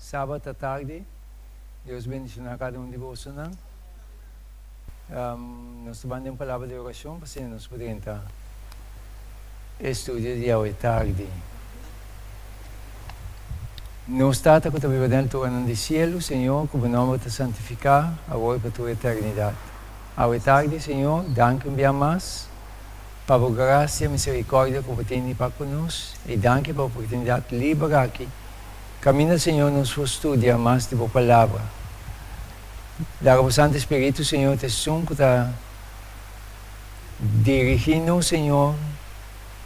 sábado à tarde. Deus bendicionar cada um de vocês. Nós vamos em palavra de oração para que nós podemos estudar dia à tarde. Nós estamos com a vida dentro do céu, Senhor, que o nome te santificar, agora para a tua eternidade. À tarde, Senhor, danke um dia mais, para a graça e misericórdia que você tem para conosco, e danke pela oportunidade de liberar aqui. Camina, Senhor, nos estudia mais de tua palavra. Dar ao Santo Espírito, Senhor, te som que está dirigindo, Senhor,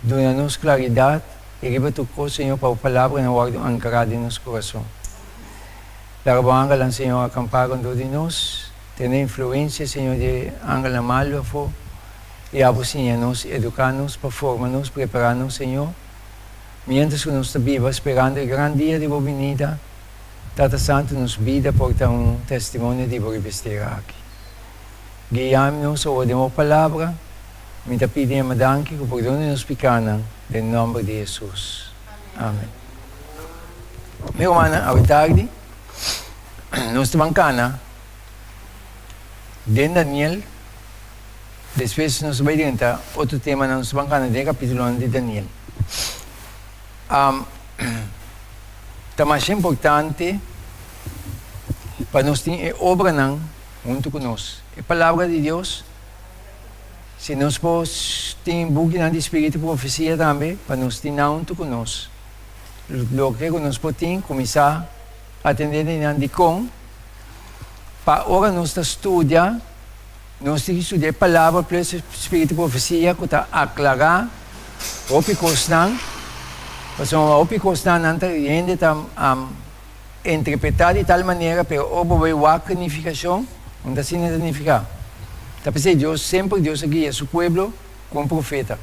dando-nos claridade e riba tu ko, Senhor, para a palavra na ordem ancorada em nosso coração. Dar ao Angal, Senhor, acampar com todos nós, ter influência, Senhor, de Angal malo, e ensinar-nos, educar-nos, para formar-nos, preparar-nos, Senhor. Mientras que nós estamos vivos, esperando o grande dia de sua venida, Tata Santo nos vida porta testemunho de sua revestira aqui. Guiamos-nos a uma palavra, me pedimos danke que perdone-nos pecados, em nome de Jesus. Amém. Meu irmão, à tarde, nós estamos de Daniel. Depois nós vamos entrar outro tema, nós estamos de capítulo 1 de Daniel. É mais importante para nós ter obra junto conosco. A palavra de Deus, se nós podemos ter buque de espírito de profecia também, para nós ter junto conosco. O que nós podemos começar a atender de com, para agora nós estudar, nós temos que estudar a palavra plus espírito de profecia, que está aclarar o que costan. Porque o que costan gente está interpretar de tal maneira, pero o a significação, não está sem significar. Está pensando, Deus sempre Deus guia seu povo como profeta.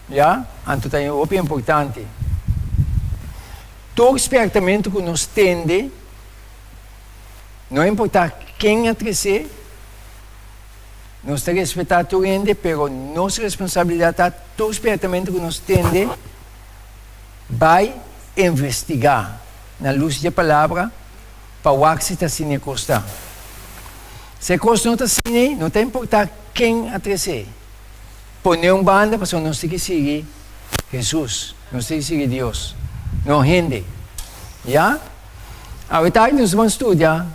Já? Então é o que é importante. Todo espertamento que nos tende, não importa quem atrese, nós temos que respeitar todo mundo, pero nossa responsabilidade é todo espertamento que nos tende, vai investigar na luz da palavra para o que está sem costa. Se a costa não está sem, não tem importar quem atrese. Põe banda para nós ter que seguir Jesus, nós temos que seguir Deus, não gente. Já? A tarde nós vamos estudar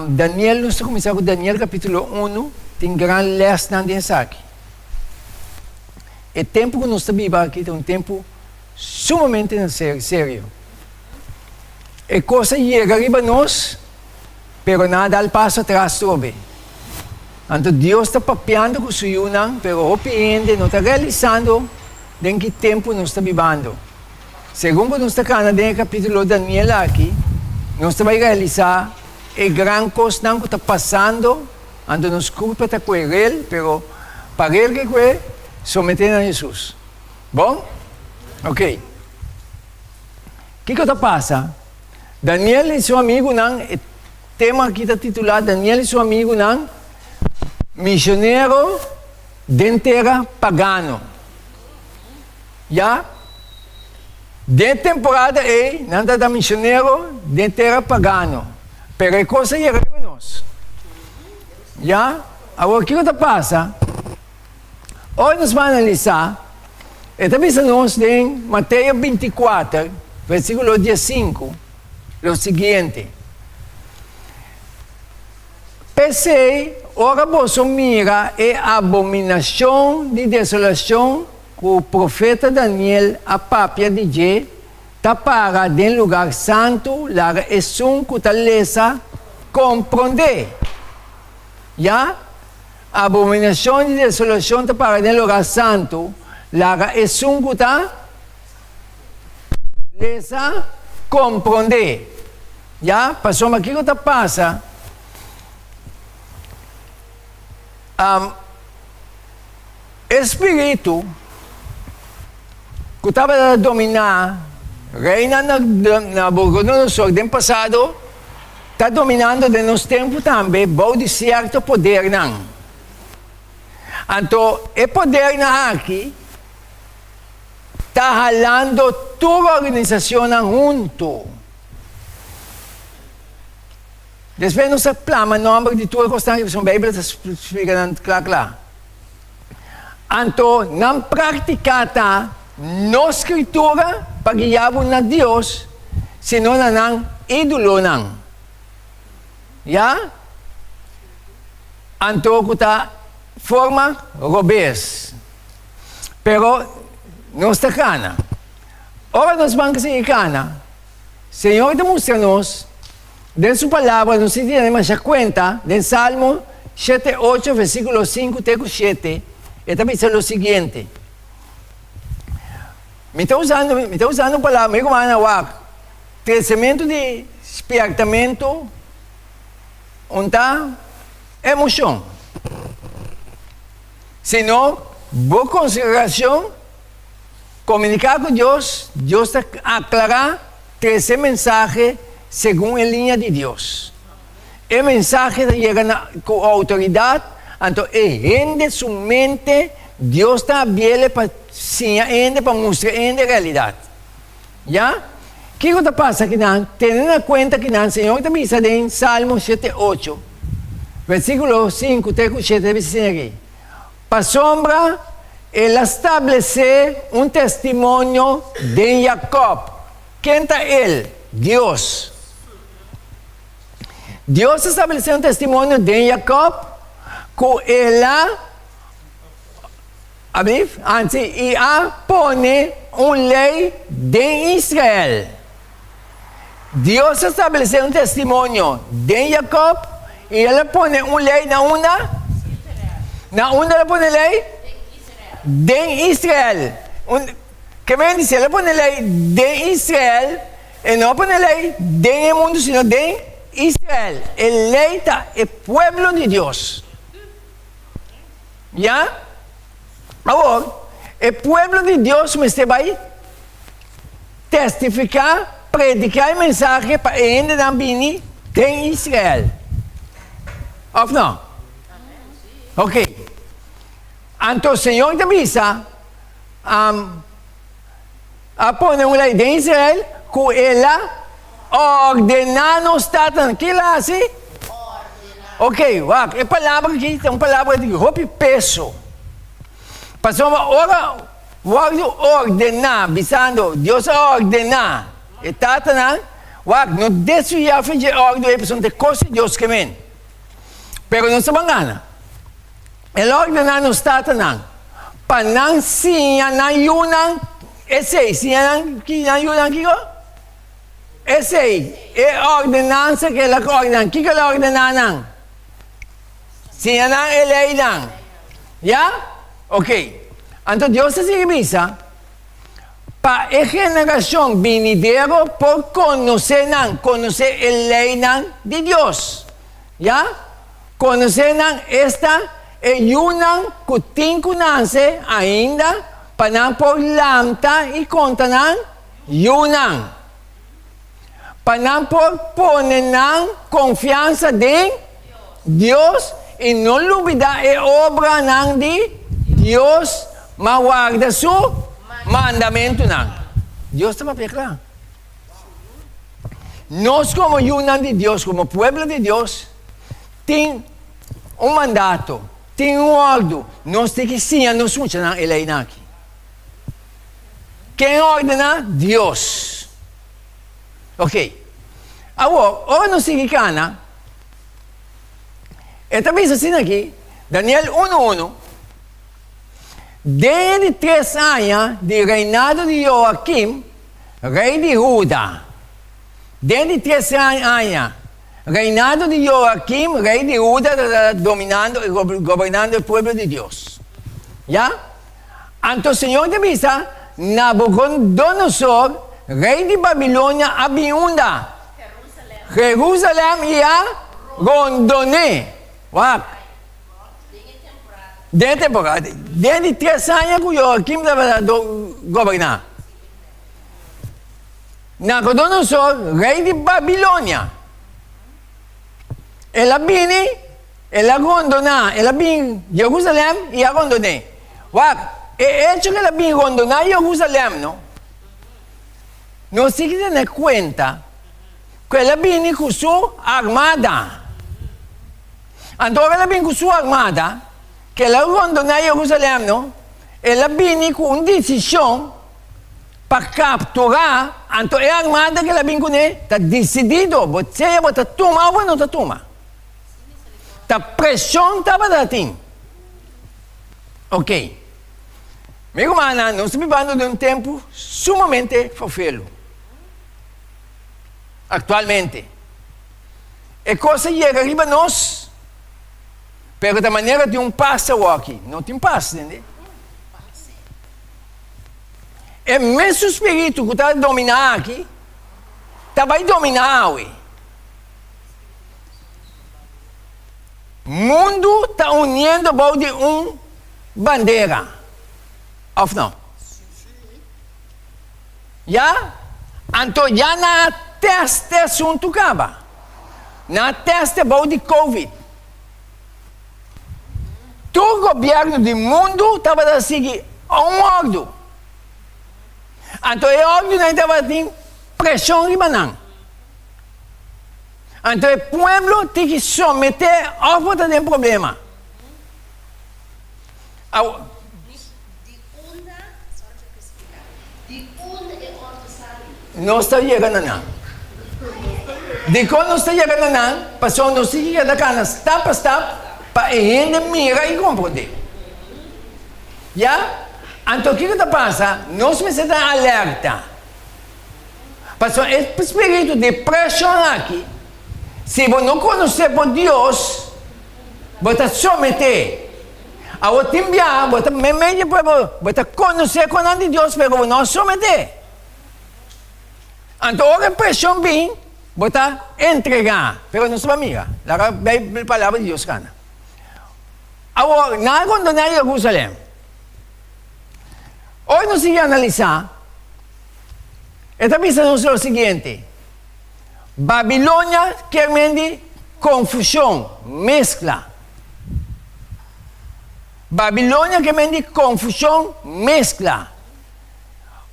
Daniel, nós vamos começar com Daniel capítulo 1, tem grande lesson nessa aqui. O tempo que nós estamos vivendo aqui é um tempo sumamente sério. A coisa chega arriba nós, pero nada al passo atrás sobre. Então Deus está papeando com o seu não, pero o cliente não está realizando em que tempo nós estamos vivendo. Segundo nós estamos no capítulo de Daniel aqui, nós estamos realizar a grande coisa que está passando, então nos culpa está com ele, pero para ele que é, someter a Jesus. Bom? Ok. O que está passando? Daniel e seu amigo, o tema aqui está titulado Daniel e seu amigo, missionário de terra pagano. Já? De temporada não está missionário de terra pagano. Pero a coisa é arriba nós. Já? Agora, o que está passando? Hoje nós vamos analisar, e também nós em Mateus 24, versículo 5, o seguinte. Pensei, ora vos mira a abominação de desolação que o profeta Daniel a papia de Je tapara den lugar santo, lara esum cutaleza compreender. Já? A abominação de desolação tapara den lugar santo, lara esum cutaleza compreender. Já? Passou aqui o que passa. Espírito que estava a dominar, reina na Nabucodonosor do passado, está dominando de nos tempos também, bom de certo poder não. Então, o poder aqui está jalando toda a organização junto. Después nos plama nombre de tudo constante, são Bíblia explica claro. Anto, não praticata no escritura para guiar na Deus, senão na ídolo nang. Ya? Anto kuta forma robes. Pero nos takana. Ora nos vamos a ikana. Senhor demonstra-nos, de sua palavra, nos tiene mais cuenta, del Salmo 7:8, versículo 5, texto 7, e também diz o seguinte. Me está usando a palavra, me comanda, crescimento de despertamento, onde emoção. Senão, boa consideração, comunicar com Deus, Deus aclarar esse mensagem segundo a linha de Deus. O mensagem chega com autoridade, então rende sua mente, Deus está aberto para ensinar, para mostrar a realidade. Já? O que está passando aqui? Tendo em conta que o Senhor está dizendo em Salmo 7:8, versículo 5, texto 7, diz aqui: para sombra, ele estabelecer testemunho de Jacob. Quem está ele? Deus. Deus estabeleceu testemunho de Jacob, com ela, antes, e pone lei de Israel. Deus estabeleceu testemunho de Jacob, e ela põe lei na onda? Na onda ela põe lei? De Israel. Que me dice, ela põe lei de Israel, e não põe lei de mundo, sino de Israel. Eleita é pueblo de Deus. Já? Agora, o pueblo de Deus você vai testificar, predicar a mensagem para ainda também de Israel. Ou não? Ok. Então o Senhor te avisa a pôr lei de Israel com ela ordenando está que lá assim? Ok, é palavra aqui, é uma palavra de roupa e peso. Passou uma hora, ordenar, visando, Deus ordenar. E tata não desviar de ordem, pessoa de coisa de Deus que vem. Pero não se mangana. Ele ordenar não está para não se ayunan, se ayunan aqui, é ordenança que ela ordena. O que ela ordena? Se não, ele não. Já? Ok. Então Deus se avisa para a geração venidera por conhecer a lei de Deus. Já? Conhecer esta e uma que tem que nascer ainda para não por lambda e conta não. Para não pôr confiança em Deus e não duvidar a obra de Deus, mas guarda seu mandamento. Deus está para claro. Nós, como união de Deus, como pueblo de Deus, tem mandato, tem ordem. Nós temos que sim, nós funcionamos ele aqui. Quem ordena? Deus. Ok. Agora, nós seguimos cana. Esta vez assim aqui, Daniel 1:1. Desde 3 anos de reinado de Joaquim, rei de Judá. Desde 3 anos, reinado de Joaquim, rei de Judá, dominando e governando o povo de Deus. Já? Então o Senhor te avisa, Nabucodonosor, rei de Babilônia, abiunda Jerusalém e a Rondônia. De temporada. Desde 3 anos que Joaquim estava governando. Nabucodonosor, rei de Babilônia. Ela vem, ela Rondônia, ela vem Jerusalém e a Rondônia. É hecho que ela vem Rondônia e Jerusalém, não? Não se dá conta ela vini com sua armada. Então ela vem com sua armada, que ela abandona Jerusalém, não? Ela vem com uma decisão para capturar, então é a armada que ela vem com ele, está decidido, você vai tomar ou não toma. A pressão estava dating. Ok. Meu irmão, nós estamos vivendo de um tempo sumamente fofelo. Atualmente. E coisa chega arriba a nós, pero da maneira de um pássaro aqui. Não tem pássaro, entende? É mesmo espírito que está a dominar aqui, vai dominar, ué. O mundo está unindo por de uma bandeira. Ou não? Já? Então, já na teste assunto acaba. Na teste por de Covid. Todo o governo do mundo estava a seguir um ordem. Então, a ordem não estava tendo pressão de banana. Então, o povo tem que someter ao voto de problema. Não está chegando não. De quando não está chegando não, passou não se chega da cana, stop, para a gente mira e compreender. Já? Então, o que está passando? Nós precisamos estar alerta. Passou esse espírito de pressão aqui. Se você não conhecer por Deus, você someter. A outra enviar, você conhecer com a Deus, mas você não someter. Então, a pressão vem, você entregar. Mas não se vai mirar. A palavra de Deus, cara. Agora, na condenar Jerusalém. Hoje nós vamos analisar. Está pensando o seguinte. Babilônia quer dizer confusão, mescla. Babilônia quer dizer confusão, mescla.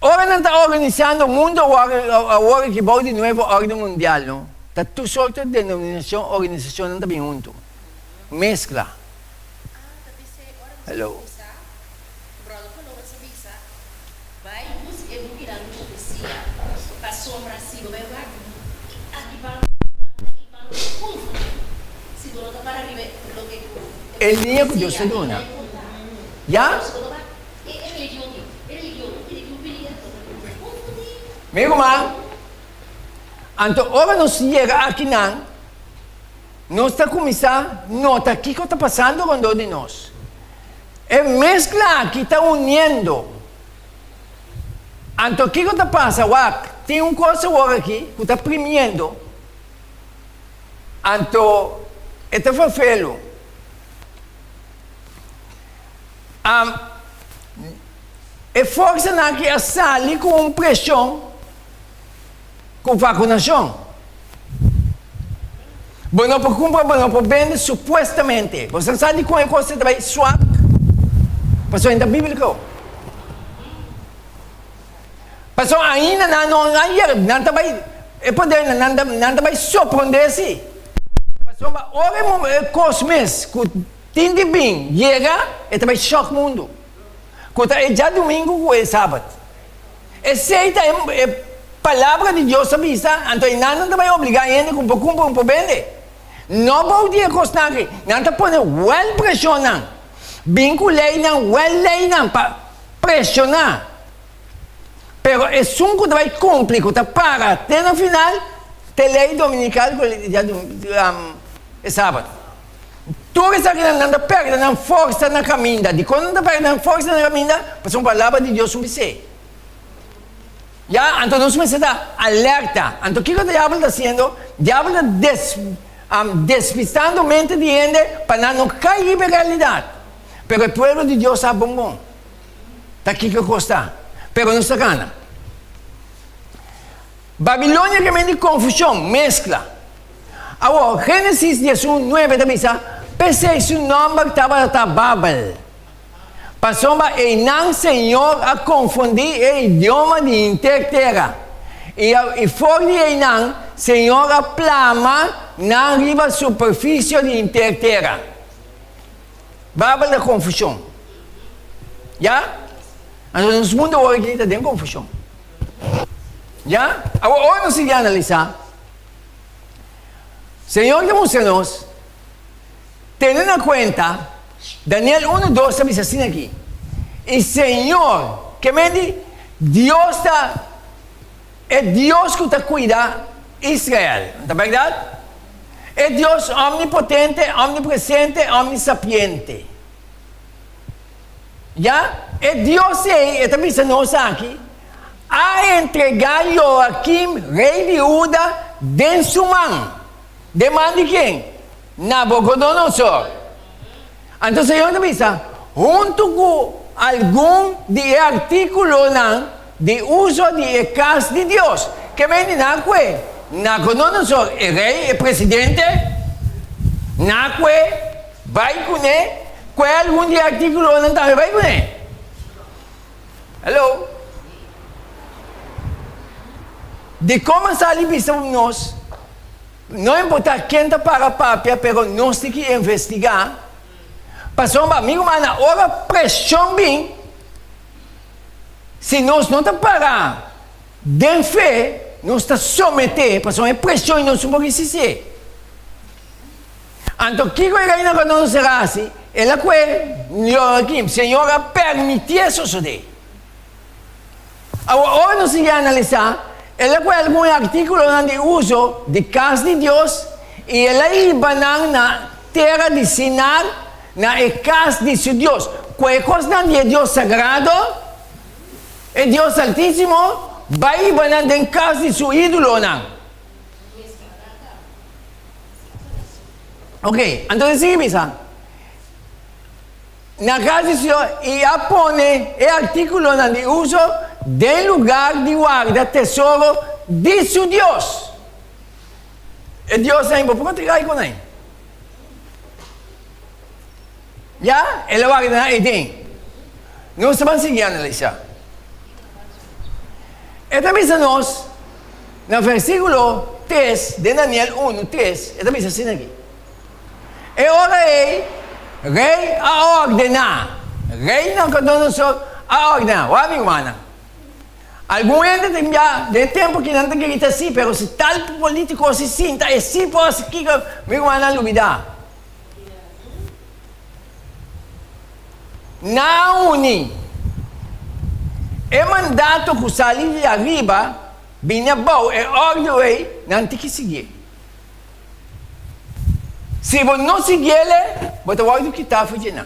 Ora não está organizando o mundo agora que vai de novo a ordem mundial, não? Está tudo solto de denominação, organização não está bem junto. Mescla. Hello. El día que Dios se dona. ¿Ya? Mi hermano, então, ahora nos llega aqui, nós está começando, nota o que está passando com todos nós. É mescla que está unindo. Então, o que está passando? Tem uma coisa agora aqui que está premiando. Então, este foi feio. E força que a sali com pressão, com vacunação. Bueno, por comprar, bueno, por vender, supostamente. Você sabe como é que você vai swap? Passou ainda bíblico. Passou ainda, não vai, é poder, não vai surpreender-se. Passou, olha, cosmos, tem de bem, chega e também choque o mundo. Quando é já domingo ou é sábado. Aceita é palavra de Deus avisa, então não vai obrigar ainda com um vender. Não pode costar aqui, não está pondo well pressionar. Vinculei não, well lei não, para pressionar. Pero é sunco vai cumprir, tá para até no final, te lei dominical é sábado. Tudo isso aqui não perde na força na caminhada. De quando não perde na força na caminhada, passa uma palavra de Deus sobre você. Já, então nós precisamos estar alerta. Então o que o diabo está fazendo? O diabo está despistando a mente de gente para não cair na realidade. Mas o povo de Deus está bom. Está aqui que custa. Mas não está gana. Babilônia que vem de confusão, mescla. Agora, Gênesis 19 também está. Pensei se o nome estava Babel. Passou e não Senhor a confundir o idioma de interterra. E fuori aí não, Senhor plama na riba superfície de terra. Babel da confusão. Já? Então, nos mundo hoje está dentro confusão. Já? Agora, hoje nós vamos analisar. Senhor demonstra-nos, tendo em conta, Daniel 1:2 diz assim aqui. E Senhor, que me diz, Deus está, é Deus que está cuidando de Israel. Não é verdade? É Deus omnipotente, omnipresente, omnisapiente. Já? É Deus aí, está pensando aqui, a entregar Joaquim, rei de Judá, de sua mão. De mão de quem? Nabucodonosor. Então o Senhor está pensando, junto com algum de artículo de uso de casa de Deus, que vem na que Nabucodonosor é rei, é presidente, na que vai com ele, com algum de artículo não também vai com ele. Hello? De como ali pensamos, não importa quem está para a pápia, mas nós temos que investigar. Passou um amigo, mas na hora pressão bem. Se nós não estamos parar de fé, nós estamos someter, passou uma pressão e não sabemos o que ser. Então, o que é que quando não será assim? Ela que Senhor permitir isso suceder. Agora, hoje nós vamos analisar. Ela com algum artículo de uso de casa de Deus e ela iba na terra de Sinar, na casa de seu Deus. Qual coisa de Deus sagrado, é Deus altíssimo, vai iba na casa de seu ídolo. Ok, então assim pensa. Na casa de Deus, e a pone é artículo de uso de lugar de guarda tesouro de seu Deus. E Deus ainda pode entregar com ele. Já? Ele vai guardar e tem. Nós vamos seguir analisar. E também nós, no versículo 3 de Daniel 1:3, e também assim aqui. E ora rei a ordenar. Rei não Nabucodonosor a ordenar. O amigo mana. Algum ainda tem já de tempo que não tem que gritar assim, mas se tal político se sinta, é assim por assim que amigo mana duvida. Não uni. É mandato que sali de arriba, vinha bom, é ordem, não tem que seguir. Se você não seguir ele, você vai do que está fugindo.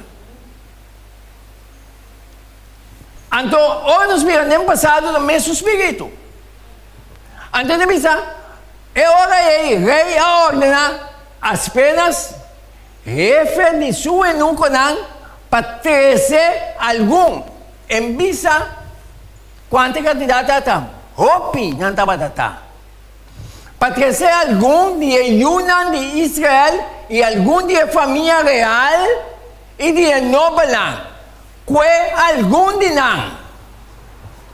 Então, hoje nós vemos passado do mesmo espírito. Então, de pensar, é hora aí, rei a ordenar as penas, jefe de sua enuconan, para trazer algum, em vista, quanta quantidade está? Hopi, não estava data. Para trazer algum de Yunan de Israel e algum de família real e de Nobelan. Que algum de nós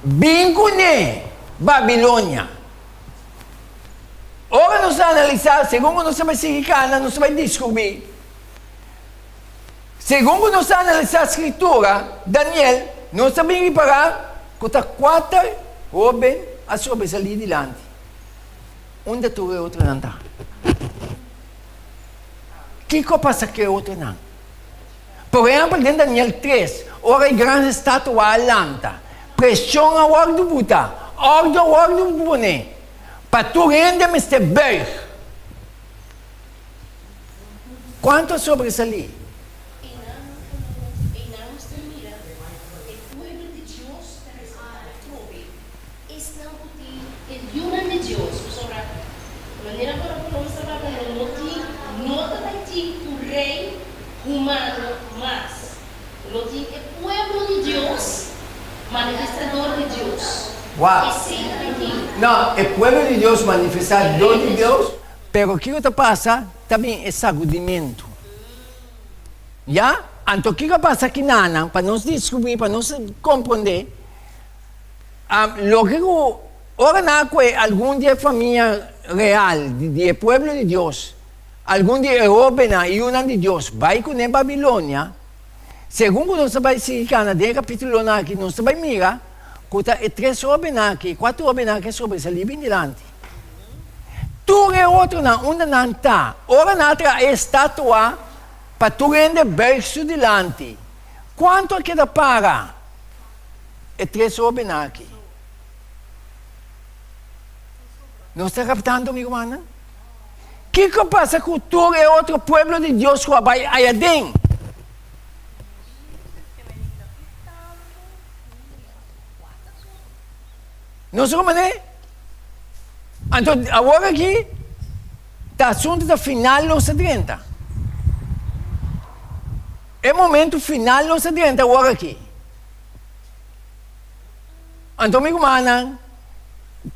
vincune Babilônia. Ora nós analisar, segundo nós vamos seguir, nós vamos descobrir. Segundo nós analisar a escritura, Daniel, nós vamos reparar que está 4 homens a sobresair dilante. Onde tu é outro não está? O que passa que é outro não? Por exemplo, em Daniel 3, ora a grande estátua alanta, pressão ao ar do Buda, ordem ao ar do Bune, para tu render este bem. Quanto sobresalir? Humano, mas lo que é pueblo de Deus, manifestador de Deus. Uau! Não, é pueblo de Deus, manifestador de Deus. Pero o que passa também é sacudimento. Já? Então o que passa aqui para nós descobrir, para nós compreender, lógico, ora naque algún día familia real, de pueblo de Dios, algún día Robena y una de Dios, va con en Babilonia, según que nos vai se cana de capítulo aqui, nos vai mira, kuta e 3 Robena aqui, 4 Robena aqui sobre essa livre delante. Tu é outro na onda não tá. Ora natra estatua para tu rende verso delante. Quanto é que dá para? É 3 Robena aqui. Não está captando, amigo mana? O que passa com tu é outro povo de Deus que vai aí dentro? Não sei como é? Então, agora aqui, está assunto da final dos 30. É momento final dos 30 agora aqui. Então, amigo mana,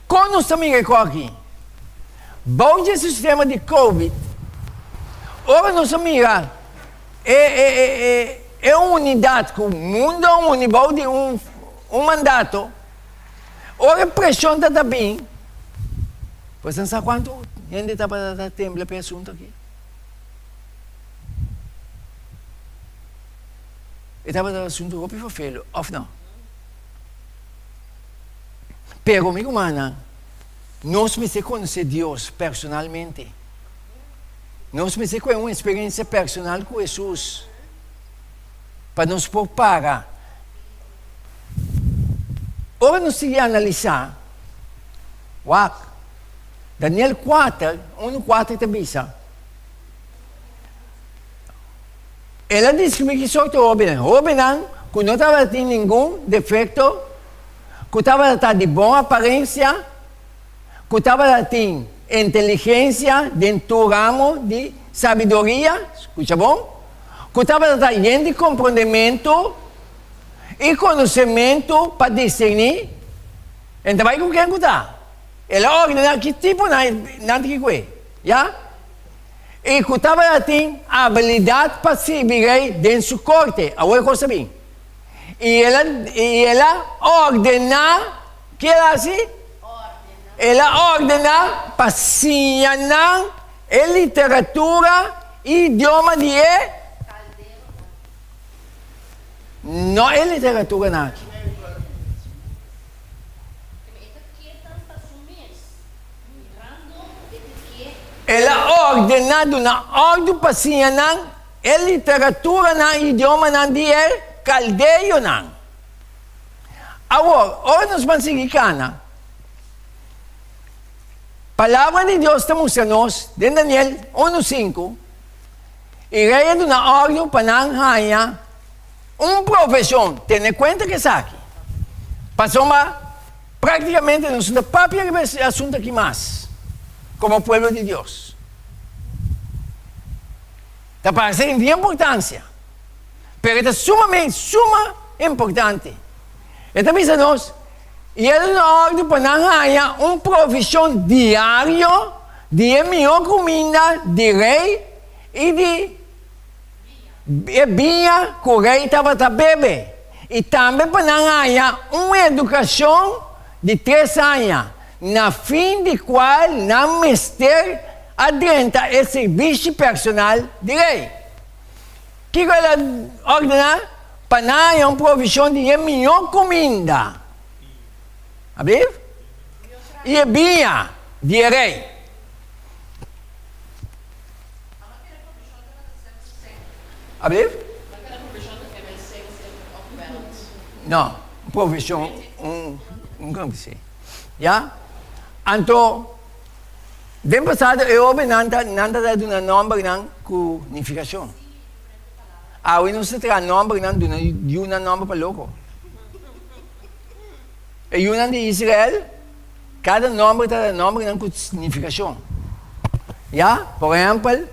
quando nós estamos aqui, bom esse sistema de Covid, agora nós estamos é uma unidade, que o mundo é unidade de um mandato, agora a pressão está bem. Pois não sabe quanto gente está para dar tempo para o assunto aqui. Estava para o assunto roupa e fofelo, ou não? Pero, amigo mana, nós me conhecer Deus personalmente. Nós me com uma experiência personal com Jesus. Para nos preparar. Ora, nós temos que analisar. Daniel 4, 1:4 te bisa. Ela diz que sou Robin. Robin, que não estava tendo nenhum defeito, que estava de boa aparência, que estava tendo inteligência dentro do ramo de sabedoria, escuta bom? Que estava tendo compreendimento e conhecimento para discernir. Então vai com quem está? Ela ordena que tipo não que coisa, já? E que estava tendo habilidade para servir dentro do corte, agora eu sabia. E ela ordena, que ela assim? Ela ordena para ensinar a literatura e idioma de não é literatura não. Ela ordena na ordem para ensinar a literatura na idioma não de caldeio não. Agora nós vamos seguir cana. Palavra de Deus estamos a nós, de Daniel 1:5, e rei do na ordem para não ganhar profissão. Tenha conta que está aqui. Passou praticamente no seu próprio assunto aqui mais, como povo de Deus. Está parecendo de importância, mas é sumamente importante. Então, pensa nós, e ele na ordem para não ganhar profissão diária de melhor comida de rei e de vinha que o rei estava a beber. E também para não ganhar uma educação de 3 anos, na fim de qual não mestre adianta esse serviço personal de rei. Que ela ordena para não ganhar profissão de melhor comida. Abriu? E vinha de rei. Abriu? Não, profissão, como se já? Então, bem passado, eu ouvi nada de um nome não com unificação. Eu não sei o nome não de um nome para louco. E um de Israel, cada nome tem nome não com significação. Já? Por exemplo,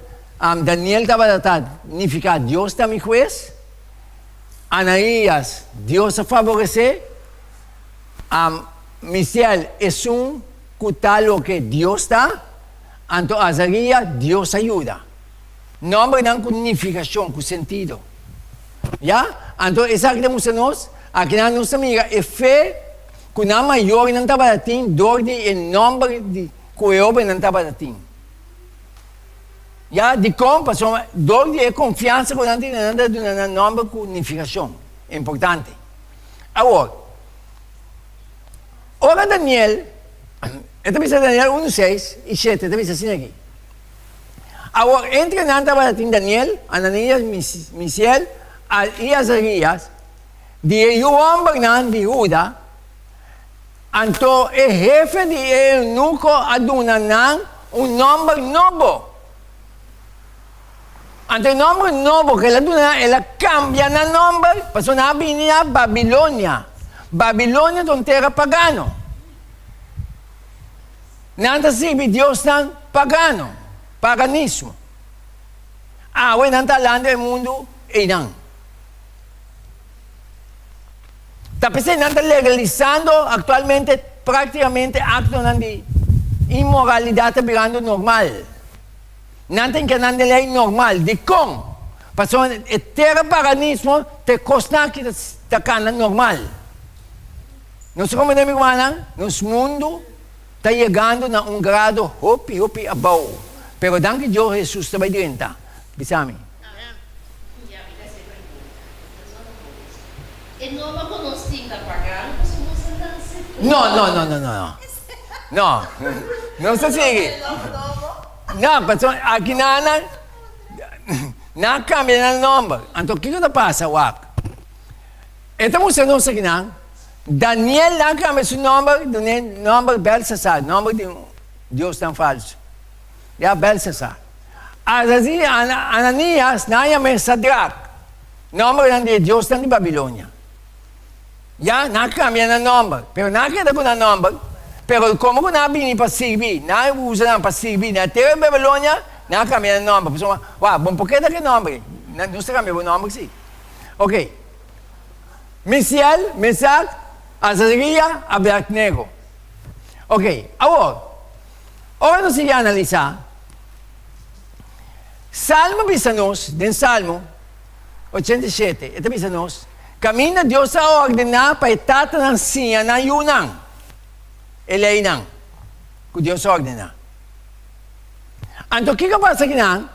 Daniel estava tratado, significa Deus está me juez. Anaías, Deus a favorecer. Misael é que tal que Deus está. Então, Azarias, Deus ajuda. Nome não com significação, com sentido. Já? Então, essa que temos nós, aqui na nossa amiga, é fé kuna mayor ng tabarating, dordi en nombre de kueobe ng tabarating. Ya, di kom, paso, dordi e confianza con nanti nanda na nombre com unificação. É importante. Agora, ora Daniel, ito bisa Daniel 1:6 e 7, ito bisa assim aqui. Agora, entre nang tabarating Daniel, Ananias, Misael, e Azarias, di homem de Judá, anto o jefe de eunuco adunanan nome novo. Anto o nome novo que ela aduna, ela cambia na nome, paso na niya Babilonia. Babilonia é terra pagano. Nanta sibi Dios ng pagano, paganismo. Awe nanta lando e mundo inang. Tapos nanta legalizando actualmente prácticamente acto de inmoralidade virando normal. Nanten que nanda lei normal, di kong. Paso terra paganismo te costa que te cana normal. Nós como na miguana, nos mundo está chegando na grado hopi above. Pero dan que Deus Jesus está bem dentro. Bisami. E não é quando nós temos que pagar, nós No. No. Não se sigue. Não, paso aqui na cambia o nome. Então, o que está passando? Estamos sendo aqui na Daniel na cambia o nome Belshazzar, nome de Deus tão falso. É Belshazzar. Ananias na chama Sadrach, nome de Deus tão de Babilônia. Já na cambia o nome, pero na queda com o nome. Pero como na bini para servir, na usa na para servir, na terra Babilônia, na cambia o nome. Pessoal, bom porque daqui nome, não se cambia o nome sim. Ok. Misael, Mesac, Azarias, Abednego. Ok. Agora nós vamos analisar. Salmo bisa-nos, den Salmo 87, ito bisa-nos, kamina Diyos sa ordena pa itatanang siya na yunang. Elay nang. Kung Diyos sa ordena. Anto kika pa sa kinang,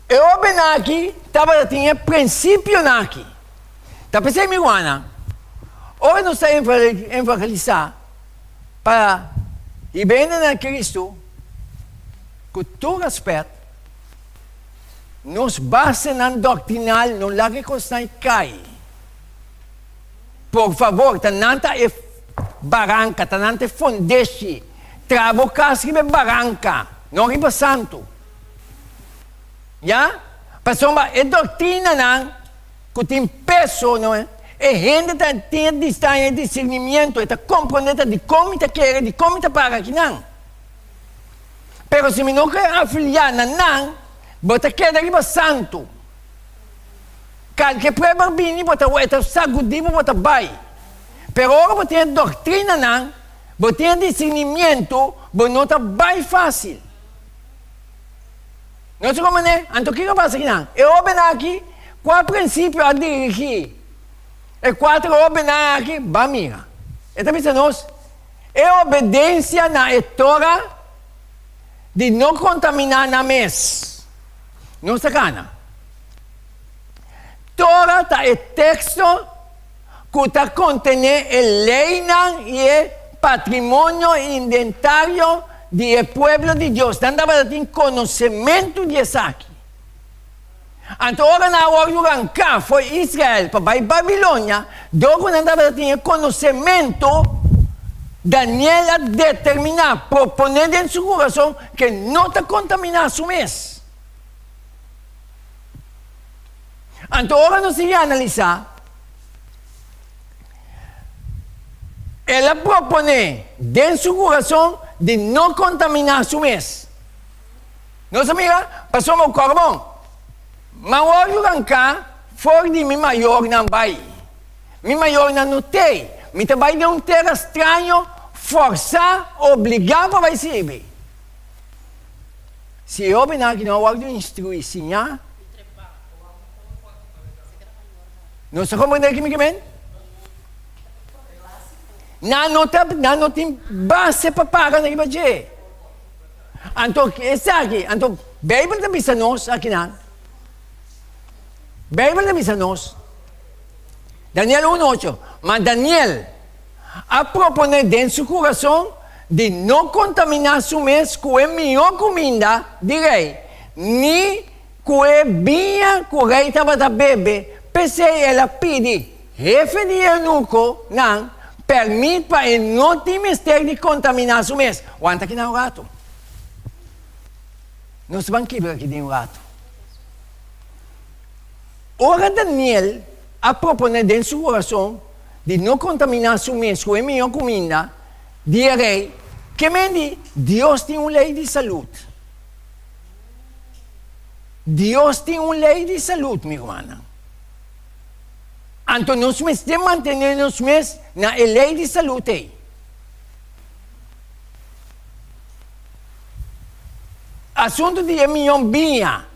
obe naki, taba dating prinsipyo naki. Tapos sa imiwana, o nos sa enfocaliza para ibenta na Cristo, com todo respeito, nos base ng doctrinal, no lagi ko sa kay. Por favor, tananta e barranca, tananta e fondesi, trabo kasribe barranca, não riba santo. Ya? Pasomba, e doutrina ng, kuting peso, não é? E gente tem discernimento, e compreender de como te quer, de como te paga aqui não. Pero se me não quer afiliar na não, bota queda riba santo. Que prueba bini, bota sagudibo, bota bai. Pero agora bota doutrina não, bota discernimento, bota nota bai fácil. Não sei como é, então o que passa aqui não? Eu obeno aqui, qual princípio a dirigir? E quatro obeno aqui, bamira. Então pensa nós, é obediência na Torá de não contaminar na mês. Não sacana. Torá tá é texto que tá contém a lei e patrimônio inventário do povo de Deus. Tanda tem conhecimento de aqui. Então, agora na hora que foi Israel para Babilônia, dogo não tinha conhecimento, Daniel a determinar, proponer em seu coração que não está contaminado o mês. Então, agora nós vamos analisar. Ela propõe dentro do seu coração de não contaminar o mês. Nossa amiga, passou o carvão. Mas o cá, fora de mim maior não vai. Mim maior não notei. Me trabalho de terra estranho, forçar, obrigar para vai servir. Se eu venho aqui, não vou instruir, sim, Não sa compreender que me quemen? Nanotim base para na iba je. Anto esa aqui, anto Bible na bisa nos aqui na. Bible na bisa nos. Daniel 1:8. Mas Daniel a proponer dentro su coração de não contaminar su mes com a melhor comida de rei, ni com a vinha que o rei estava a beber. Pensei, ela pede, jefe de eunuco, não, permite para ele não ter mistério de contaminar su mes. Quanto aqui não é o gato? Não se vai quebrar aqui dentro o gato. Ora Daniel a proponer dentro su coração de não contaminar su mes com a melhor comida, direi que Deus tem uma lei de saúde. Deus tem uma lei de saúde, minha irmã. Então, nós temos que manter nos mes na lei de saúde. Assunto de melhor binha.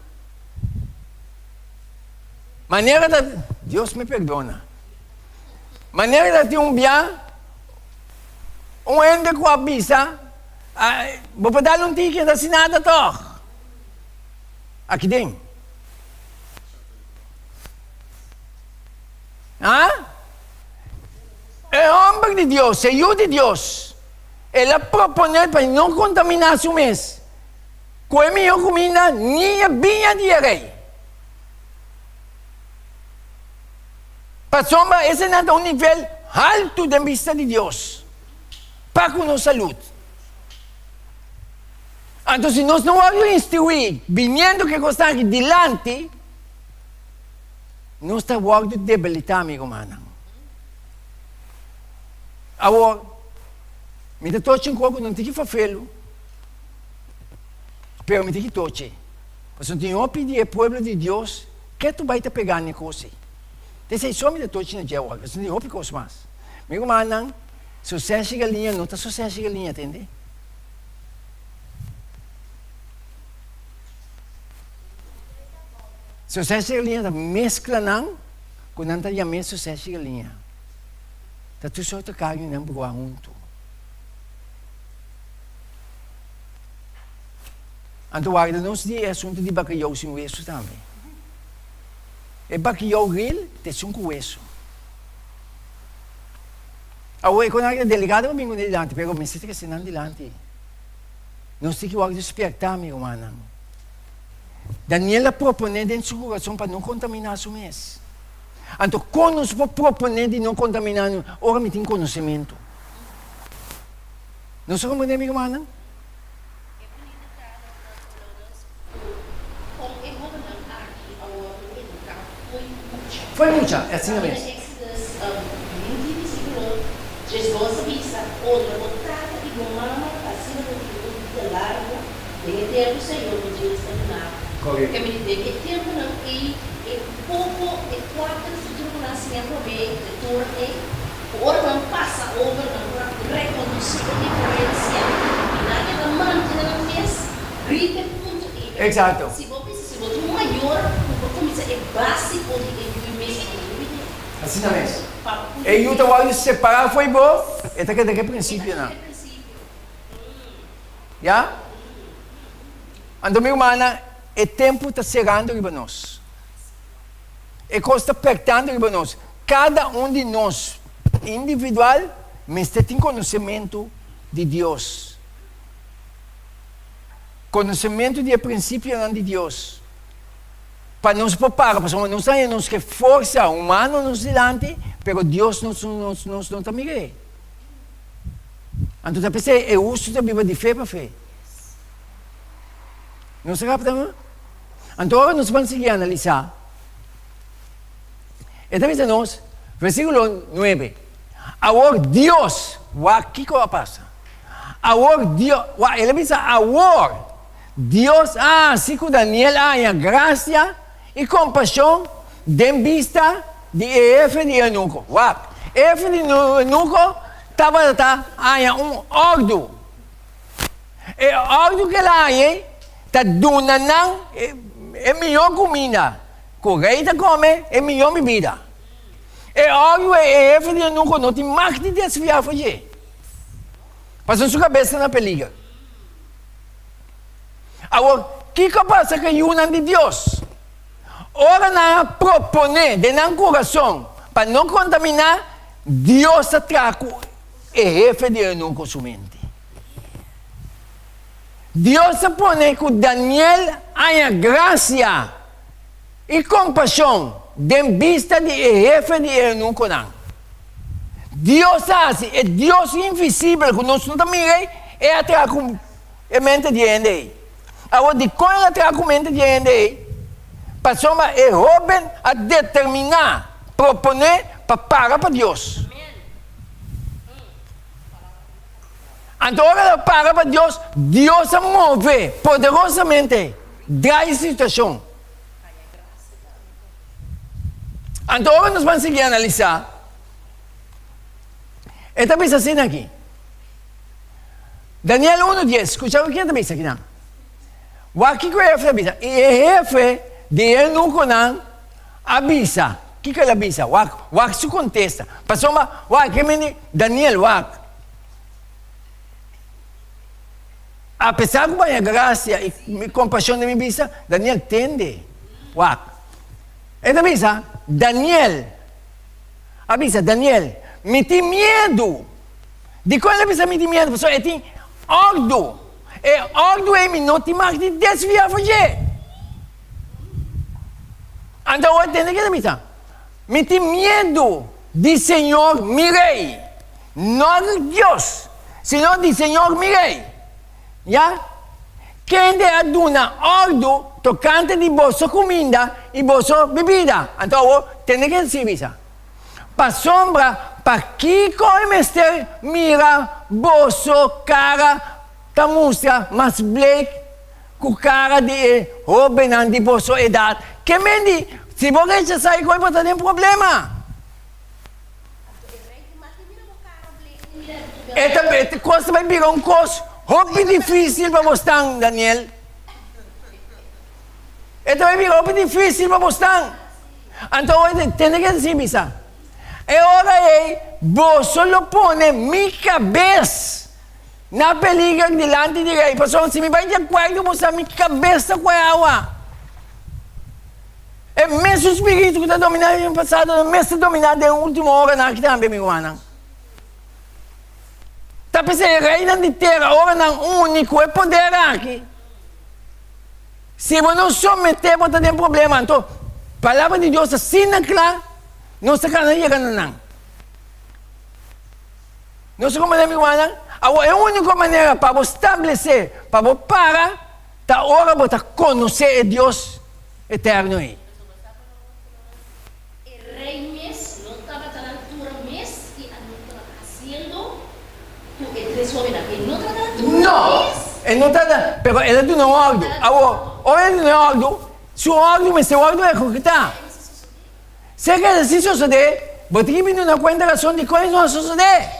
Maneira da... Deus me perdona. Maneira de ter um bem, um ende com a bisa, vou dar um ticket assinado, toch? Aqui dentro. É homem de Deus, Senhor de Deus. Ele propõe para não contaminar seu mês. Com a minha comida, nem a vinha de rei. Passou, esse é um nível alto da vista de Deus. Para com nossa saúde. Então, se nós não vamos instruir, vindo que está aqui delante, nós estamos debilitar, amigo humano. Agora, me dá toque um pouco, não tem que fazer, mas me tem que toque. Porque se eu pedir ao povo de Deus, que tu vai estar pegando em coisa? Desse só me dá toque na dia, porque se não tem coisa mais. Amigo humano, sucesso de galinha, não está sucesso de galinha, entende? Sucesso de galinha está mescla não, quando não está mesmo sucesso de galinha. Está tudo só a carne não por junto. Então, agora nós temos assunto de bacalhau sem hueso também. E bacalhau real tem 5 huesos. Agora, quando é delegado, eu venho delante, mas me sinto que se não delante. Nós temos que despertar, meu irmão. Daniela propõe dentro do seu coração para não contaminar seu mês. Então, quando nós propõe de não contaminar, ora me tem conhecimento. Não se compreende, meu irmão? Foi muita, é assim mesmo. Correto. Que me dice que tempo não e pouco e quatro futuro nascimento bem de turne ora não passa over não reconduzir a diferença e nada da manter na mês grita ponto e Exato. se você maior como dizer é básico de mês Assim mesmo. E o trabalho separar foi bom. É daquele princípio, não? Já? Então, meu irmão, o tempo está chegando para nós. E coisa está apertando para nós. Cada um de nós, individual, mas tem conhecimento de Deus. Conhecimento de princípio de Deus. Para nos preparar, porque nós temos que força humana nos delante, mas Deus não está mirando. Então, eu pensei, eu uso a Bíblia de fé para fé. Não se capta? Então, agora nós vamos seguir a analisar. Então, diz nós, versículo 9. Agora, Deus, o que passa? Agora, Deus, ele diz, agora, Deus, assim que Daniel, a graça e compaixão, de vista de Efe de Eunuco. Efe de Eunuco, estava ordo. E ordo que lá está donando a melhor comida. Que o rei está comendo, é melhor bebida. E algo é F de nunca não tem mais de desviar fazer. Passou sua cabeça na peliga. Agora, o que passa com a união de Deus? Ora na propone de não coração para não contaminar Deus atraco e F de nunca somente. Deus põe que Daniel há graça e compaixão de vista de jefe de nunca não. Deus faz, é Deus invisível que nós não também é atraco a mente de gente. Agora, de quando atraco a mente de gente, passou é Robin a determinar, proponer para Deus. Então, agora para Deus, Deus move poderosamente da situação. Então, agora nós vamos seguir a analisar. E também assim aqui. Daniel 1:10. Escucha o que também aqui não. O que é F avisa? E F de ele nunca não avisa. O que ele avisa? O se contesta. Passou uma, que me Daniel, apesar de minha graça e compaixão de minha vista, Daniel tende. Ele avisa, Daniel, me tem medo. De quando ele avisa, me tem medo, pessoal, ele tem ordo. E ordo é me não tem mais de desviar a fazer. Então, ele tem que avisa, me tem medo de Senhor, mi rei. Não de Deus, senão de Senhor, mi rei. Ya? Quem de aduna ordo tocante de vossa comida e vossa bebida. Então, tem que dizer isso. Para sombra, para que comester mira vosso cara, ta mostra mas bleek, com cara de Robin de vossa idade. Que mendi, se você sai com ele, tem problema. E também, coisa vai virar coisa. Hobby difícil para mostrar, Daniel. Ito ay hobby difícil para mostrar. Então, tem que dizer isso. E ora você lo pone mi cabeça na peliga delante de rei. Pessoal, se me vai de acordo, você mi cabeça com a água. É o mesmo espírito que está dominado no passado, é o mesmo dominado na última hora na que também, meu irmão. Tapos é reina de terra, ora não único, é poder aqui. Se você não someter, você tem problema. Então, a palavra de Deus assim na clara, não se canaliga não. Não se como é, meu irmão. Agora, é a única maneira para você estabelecer, para você parar, da hora para conhecer Deus eterno aí. No, ele não está, pero ele não é algo. Agora, ele não é algo, seu algo, mas seu algo é o que está. Se quer assim suceder, você tem que vir na conta razão de coisas não suceder.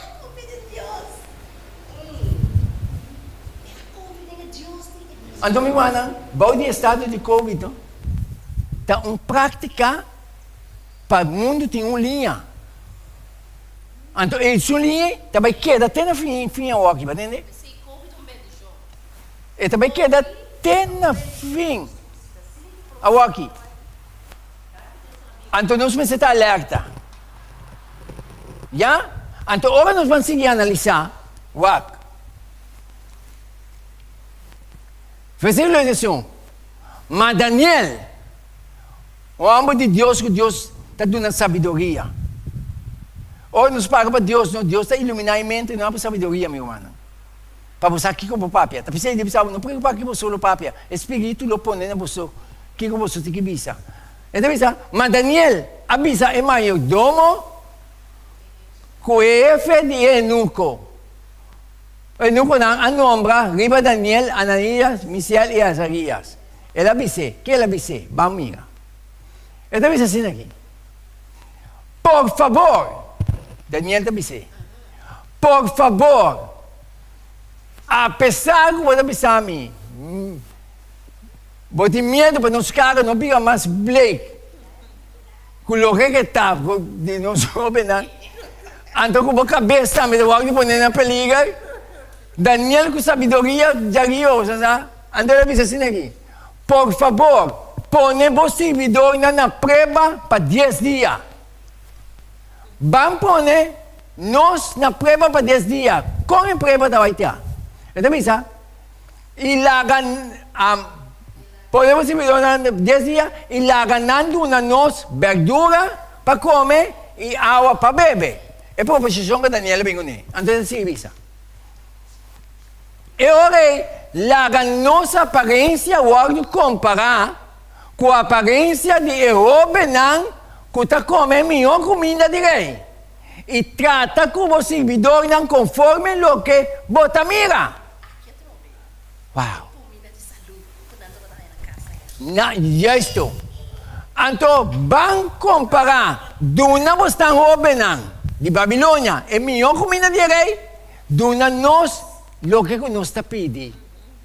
Então, meu irmão, bom de estado de Covid, está uma prática para o mundo tem uma linha. Então, essa linha também queda até no fim ao aqui, entende? E também queda até no fim ao aqui. Então, nós precisamos estar alerta. Já? Então, agora nós vamos seguir a analisar o aqui. Versículo 18. Mas Daniel, o homem de Deus, que Deus está dando sabedoria. Ou nos paga para Deus, não? Deus está iluminando a mente, não é para sabedoria, meu irmão. Para você aqui como papia. Tá pensando de não preocupar que você o papia. Espírito lo põe na você. Que você tem que visar. Então, mas Daniel, avisa é mayordomo, jefe de eunuco. Eunuco não, a nombra, riba Daniel, Ananias, Misael e Azarias. Ele avisa. Que ele avisa? Vamos mirar. Então, avisa assim aqui. Por favor, Daniel te avisa. Por favor, apesar que você avisa a mim, vou ter medo para nos caras não ficar mais bleak. Kuloke kita, di nung sobe na. Anto ko ba kabesta, may tawag niyo po na paligar. Daniel ko sabiduría, Darío, ando na bisa sinagi. Por favor, ponemos servidor na prueba pa 10 días. Van pone nos na prueba pa 10 días. Kung yung prueba daw ito. Ito bisa, ilagan, ponemos servidor na 10 días, ilaganando na nos verdura pa come y agua pa bebe. E proposición que Daniel vengo ni. Antes de servisa. E ora, la ganosa aparência o comparar com a aparência de Herobe não que está comendo melhor comida de rei. E trata como servidor não conforme o que bota mira. Uau. Já estou. Então, vamos comparar duna você Herobe não de Babilônia é melhor comida de rei, duna nós lo que nos está pedindo.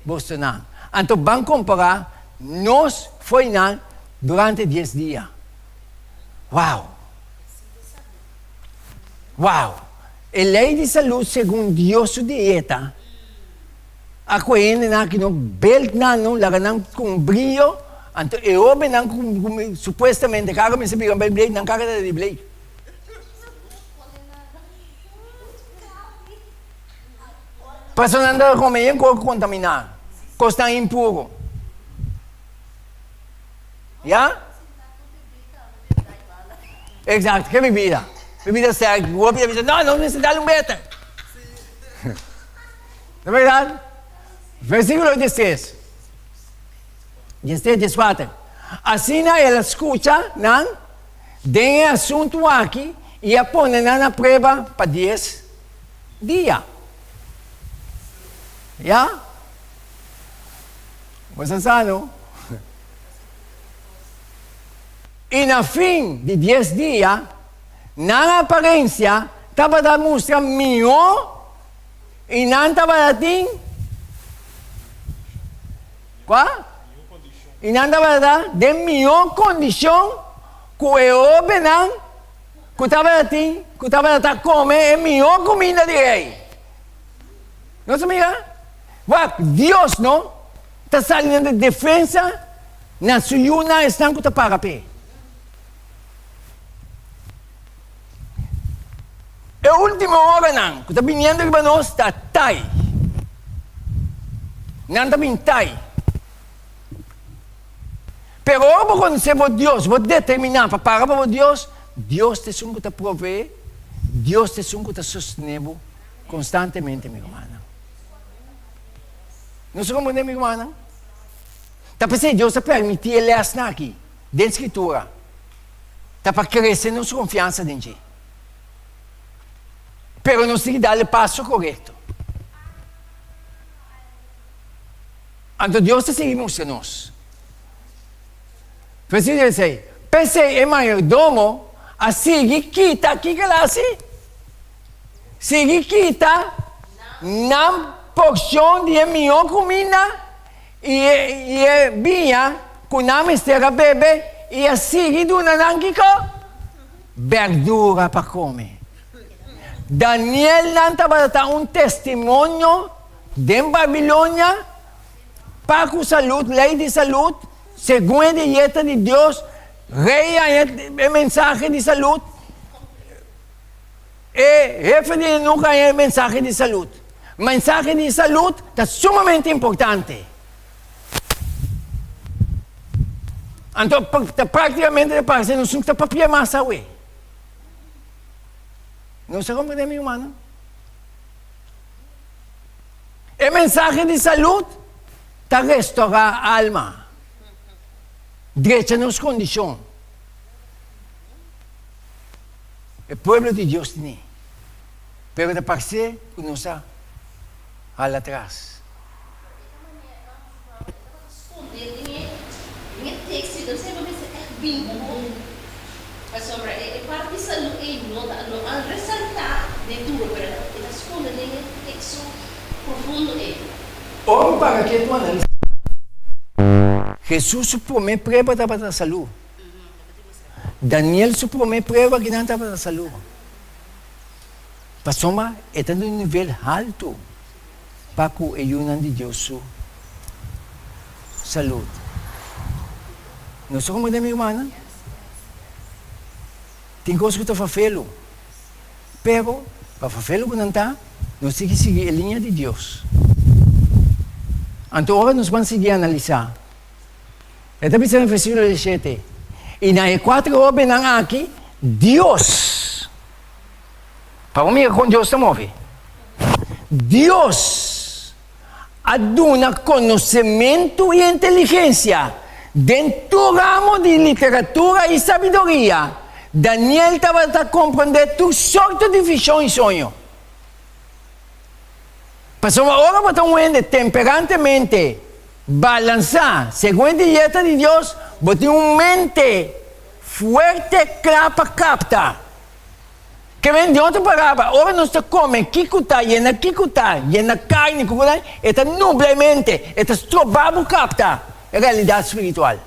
Você não. Então, vamos comparar, nós foi não durante 10 dias. Uau! Uau! A lei de saúde, segundo Deus, dieta. A coisa não que não belt não, laga não com brilho. Então, eu não supostamente caga me sabe que blade não caga de blade. Passando a comer em corpo contaminado. Costa impuro. Já? Exato. Que bebida? Bebida certa. O outro diz, não necessita um beta. Não é verdade? Versículo 16. 16, 14. Assim ela escuta, não? Tem assunto aqui e a põe na prova para 10 dias. Já? Você sabe, não? E no fim de 10 dias, na aparência, estava a mostrar melhor e não estava assim. Qual? E não estava de melhor condição que o Herobe não, que estava assim, que estava a comer a melhor comida de rei. Não se mira? Deus, não? Está saindo de defesa, na suyuna estão com o parapé. É a última hora, não. Que está vindo para nós, está tai. Não está vindo tai. Pero eu vou conhecer o Deus, vou determinar para Deus, Deus te sungo te provee, Deus te sungo te sostenebo constantemente, meu irmão. Não se compreende, meu irmão? Está pensando, Deus está permitindo ler aqui, dentro da Escritura. Está para crescer nossa confiança dentro de. Pero não se dá o passo correto. Então Deus está seguindo a nós. Versículo 16. Pensei em mayordomo, a seguir quita, aqui que ela assim. Seguir quita, não porção de melhor comida e vinha com não esteja bebê e a seguir do nananquico verdura para comer. Daniel não estava dando testemunho de Babilônia para a saúde, lei de saúde, segundo a dieta de Deus, rei a mensagem de saúde e referindo nunca a mensagem de saúde. Mensagem de saúde é sumamente importante. Então, praticamente, parece que não está para piar massa, ué. Não se compreende, meu irmão? A mensagem de saúde está restaurar a alma. Direita nas condições. O povo de Deus tem. Pero de parece que não está lá atrás. Parte sa luino ang resulta de tudo, pero na escola nem texto profundo Ora para que tu analises. Jesus supõe prepara para a saúde. Daniel su primeira prova que não estava na saúde. Pasoma, está no nível alto para que o ayunan de Deus sua saúde. Não sou como da minha irmã. Tem coisas que eu estou fazendo. Pero, para fazer o que não está, nós temos que seguir a linha de Deus. Então, agora nós vamos seguir a analisar. Esta vez no versículo 17. E na 4 horas nang aqui, Deus. Para mim, com Deus se move. Deus aduna conhecimento e inteligência dentro do ramo de literatura e sabedoria. Daniel estava a compreender tudo sorte de visão e sonho. Passou uma hora para um temperantemente balançar, segundo a dieta de Deus, botar uma mente forte, clara para captar. Que vem de outra palavra, ora nós comemos, kikuta, na carne, eta nublemente, eta estrobado capta a realidade espiritual.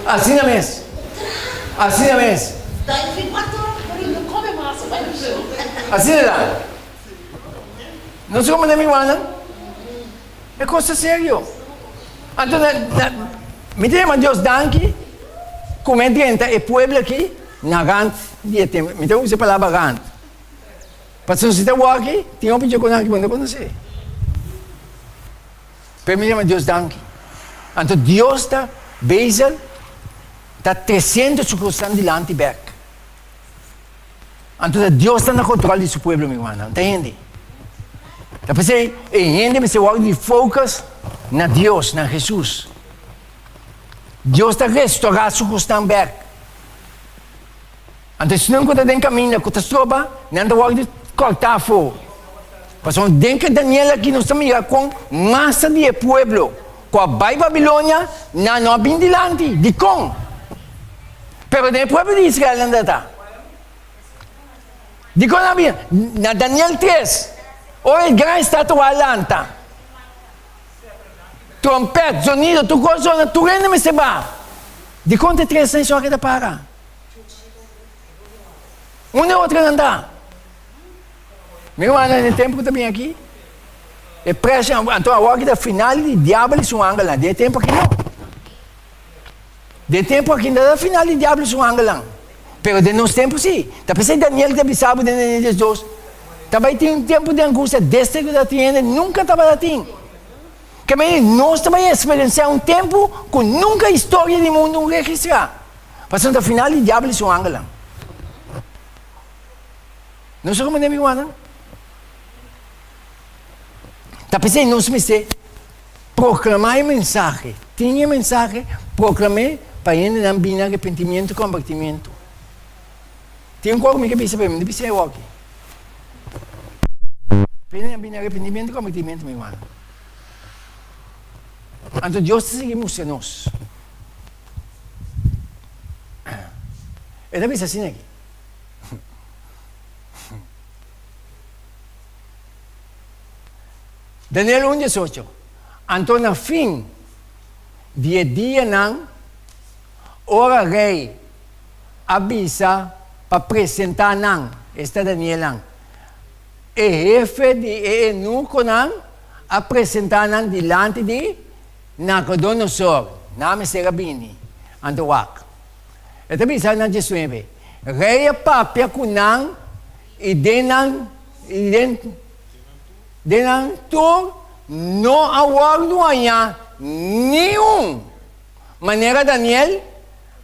Assim é mesmo. Assim é mesmo. Assim é lá. Não sei como é minha irmã. É coisa séria. Então, me tem Deus danke, como entra o povo aqui, na rand, me tem usar a palavra rand. Para se você está aqui, tem um pedido que não conhece. Pero me tem Deus danke. Então, Deus está bezig, está 300 circunstâncias delante back. Então, Deus está no controle do seu povo, meu irmão. Entende? Depois, entende, você vai de focus na Deus, na Jesus. Deus está restaurando a circunstância back. Então, se não está em caminho, que está não vai de cortar fogo. Porque dentro de Daniel aqui, nós estamos com massa de povo. Com a Babilônia, não vem delante, de com. Pero no povo de Israel não está. De com na Daniel 3, o grande estatua lanta. Trompete, sonido, tu coisa, tu reina me se va. De conta 3 nem só que para. Uma e outra não dá. Meu irmão, no tempo que eu vim aqui, e pressa, então a hora da final de diabo e um anjo lá. De tempo aqui não. De tempo aqui não, da final de diabo e um anjo lá. Pero de nos tempos sim. Tá pensando Daniel que avisava de Jesus. Também tem um tempo de angústia, desde que eu tinha, nunca estava assim. Que nós também experienciamos um tempo que nunca a história do mundo registrar. Passando a final de diabo e um anjo lá. Não sei como é meu irmão. Tá pensando, nós me proclamar a mensagem. Tinha mensagem, proclamei para ele não vir arrependimento e convertimento. Tem um coisa que pensa para mim, não precisa eu aqui. Para ele não vir arrependimento e convertimento, meu irmão. Então, Deus seguimos a nós. É da vez assim aqui. Daniel 1:18. Então, no fim, dia não, ora rei avisa para apresentar não, está Daniel não. E jefe de eunuco não, apresentar não diante de Nabucodonosor, nome Serabini, Antoak. Ito bisa na 19. Rei papia kunang, denang tu no awardo niya nenhum. Maneira Daniel,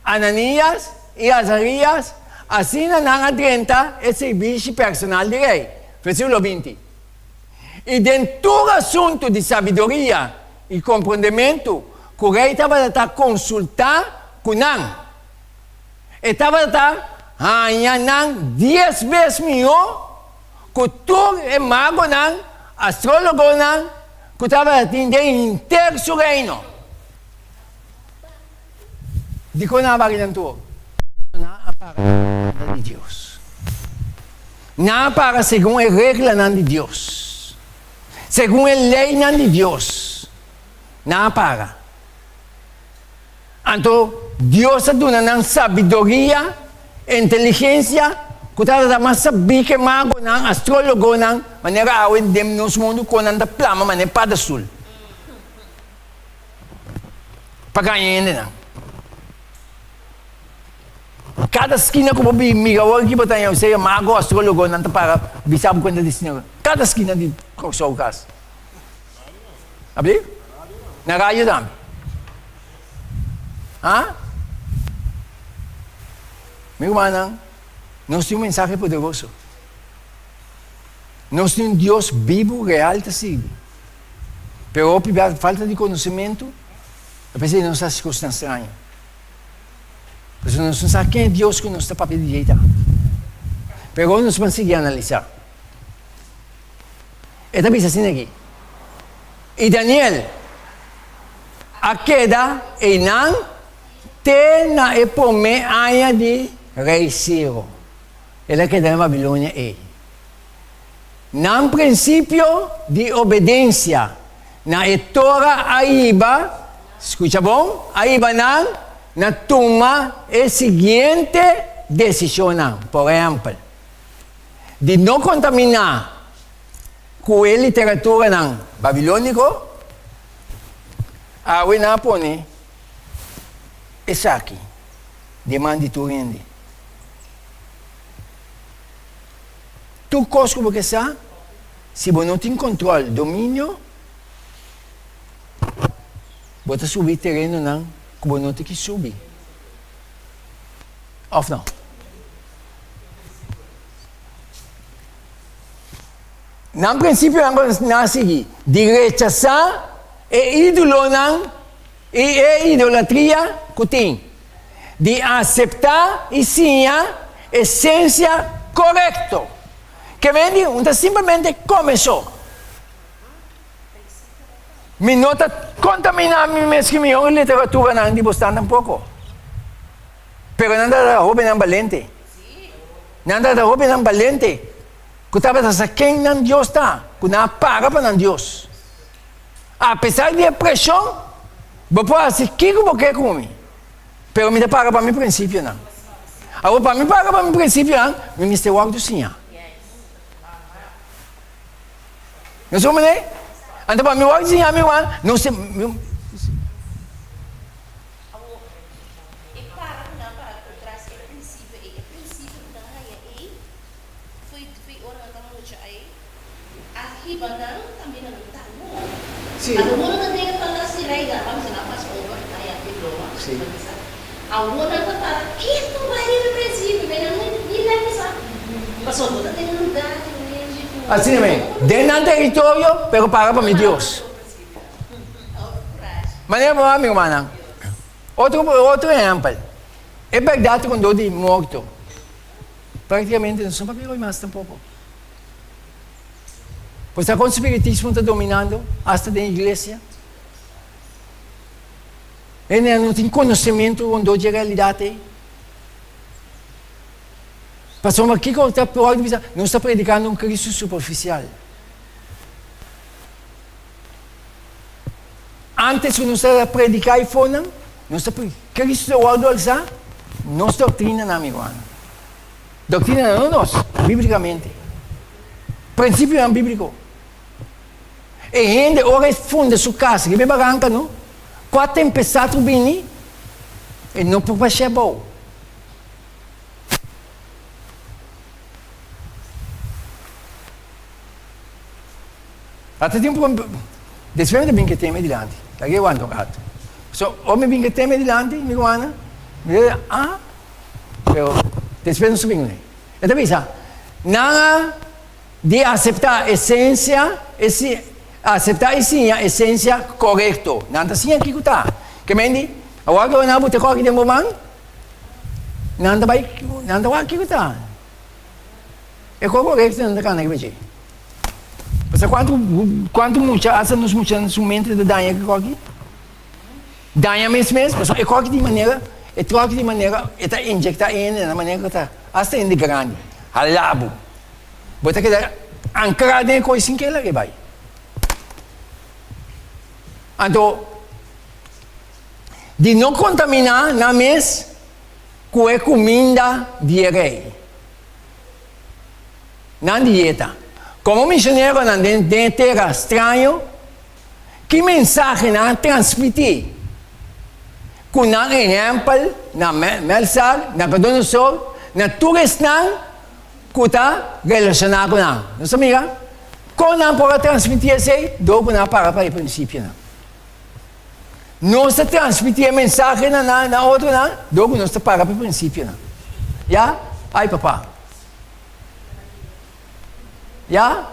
Ananias e Azarias, assim na nang 30 é serviço personal de rei. Versículo 20. E dentro do assunto de sabedoria e compreendimento, o rei estava a consultar com Nang. Estava a Nang 10 vezes melhor que tu é mago Nang, astrólogo Nang, que estava a atender inteiro o reino. De quando a barriga tu? Não para de Deus. Não para segundo a regra de Deus. Segundo a lei de Deus. Napaga. Anto, Diyos aduna ng sabiduria, inteligencia, kutada da masabi ke mago ng astrologo ng manera awin dem nos mundo ko ng plama mane padasul. Pagkanyan din. Kada esquina ko migawag iba tayo sa mago astrologo ng para bisab ko na disnyo. Kada esquina di ko sokas. Abli? Narayo dami. Ha? May umanang, nós temos um mensaje poderoso. Nós temos um Deus vivo, real, tecido. Pero a falta de conhecimento, a pessoa não está se estranha. Mas nós não sabemos quem é Deus que nos está para pedir jeito. Pero nós vamos seguir a analisar. E também assim aqui. E Daniel, a queda e não te na epome aya de rei Ciro. Ela queda na Babilônia e. Nang princípio de obediência, na etora aiba, escucha bom? Aiba na toma a seguinte decisão, por exemplo, de não contaminar com a literatura ng babilônico, awin na po ni Esaki, demandi tu hindi. Tu conosco porque sa, se você não tem controle, domínio, você subir terreno não, que você não tem que subir. Off não. Nang prinsipyo ang nasigi, de rechazar e ídolo ng idolatria kuting. De aceitar e sim a essência correto. Que vem onde simplesmente começou. Me nota contaminar me mesmo que minha literatura não de bostan tampouco. Pero nanda da hobe ng balente. Nanda da hobe ng balente. Kutaba sa quem ng Diyos ta. Kuna para pa ng Diyos. Apesar de pressão, vou assim que eu quero comer. Pero me dá para mi princípio não. Agora para mim para mi princípio não, me mister walk do Senhor. Não sou me anda para mi walk do Senhor, não sei. Sì. Allora non devi parlare di lei, vamos lá, mas over, aí a diploma. Sim. Agora não tá, que tu vai ir no Brasil, mas não nem leva isso. Passou toda tem um lugar, Assim também, dentro do território, pero para mi Deus. Maneira para mim, irmã. Outro exemplo. É verdade quando de morto. Praticamente não são papel mais tampouco. Pois o espiritismo está dominando hasta da igreja. Ele não tem conhecimento quando de realidade. Passou aqui que não está predicando um Cristo superficial. Antes não está predicando e fora, não está predicando. Cristo é o aldo alça, nossa doutrina não, amigo. Doutrina não nós, biblicamente. Princípio é bíblico. E gente ora funda sua casa, que bem barranca, não? Quando tempestade vem, e não pode ser bom. Até tem desvendo bem que tem mediante. Lagi eu ando gato. So, homem bem que tem mediante, me guana. Pero desvendo subir né. É também isso. Não de aceitar a essência, aceitar a essência correto. Nada assim aqui que está. Que mendi, agora que eu não vou ter aqui de momento, nada vai aqui que está. É correto, não está aqui vai. Mas quanto mucha asa nos mucha su mente de danha que aqui? Danha mesmo, mas é aqui de maneira, está injectar na maneira que está, hasta em de grande, halabo. Bota que ancrado em coisa que ela que vai. Então, de não contaminar na mesa com a comida de rei. Na dieta. Como missionário na terra estranho, que mensagem na transmitir? Com um exemplo, na Melsar, na Nabucodonosor, na turistão, que está relacionado com ela. Nossa amiga, como não pode transmitir assim, dogo não para o princípio. Nós transmitir a mensagem na outra, dogo nós para o princípio. Já? Ai, papá. Já?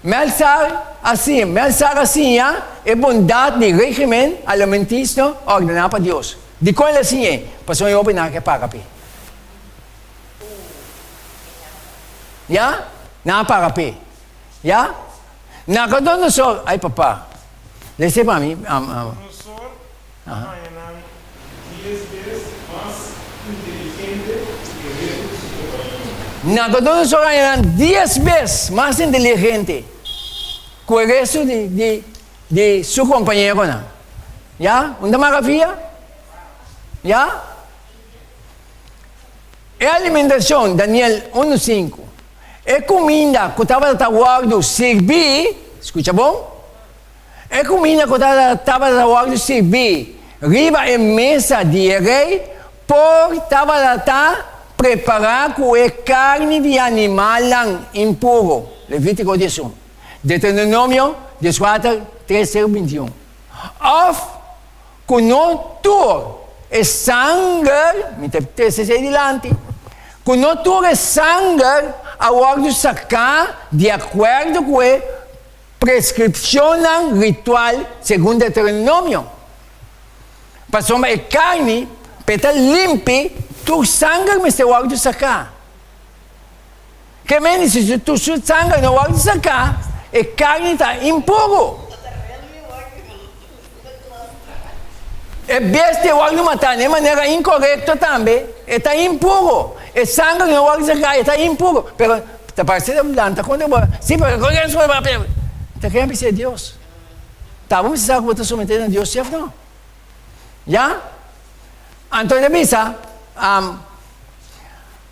Melsar assim, já? É bondade de regime alimentício ordenado para Deus. De qual assim é? Passou eu opinar que para pé. Já? Não para pé. Já? Nabucodonosor, ai papá. Lê para mim. Nabucodonosor era 10 vezes mais inteligente que o resto de sua companhia. Nabucodonosor era 10 vezes mais inteligente que o resto de seu companheiro. Já? Uma maravilha? Já? É alimentação, Daniel 1:5. É comida que estava guardado servir, escuta bom? É comida que estava guardado servir, riba a mesa de rei, por estava preparar com a carne de animal impuro. Levítico 11. Deuteronômio 14, 13, 21. Of, com notur, é sangue, me terceiro adiante, com notur é sangue, a ordem sacar de acordo com a prescrição ritual segundo Deuteronômio. Passou a carne, para limpar, tu sangue me se ordem sacar. Que menos se tu sangue não ordem sacar, a carne está impuro. É besta o ordem matar de maneira incorreta também, está impuro. E sangue não vai sacar, está impuro. Pero, está parecendo planta, quando eu vou. Sim, pero quando eu vou. Está querendo ser Deus. Tá, vamos precisar que você submeter a Deus, certo? Não? Já? Então, ele pensa,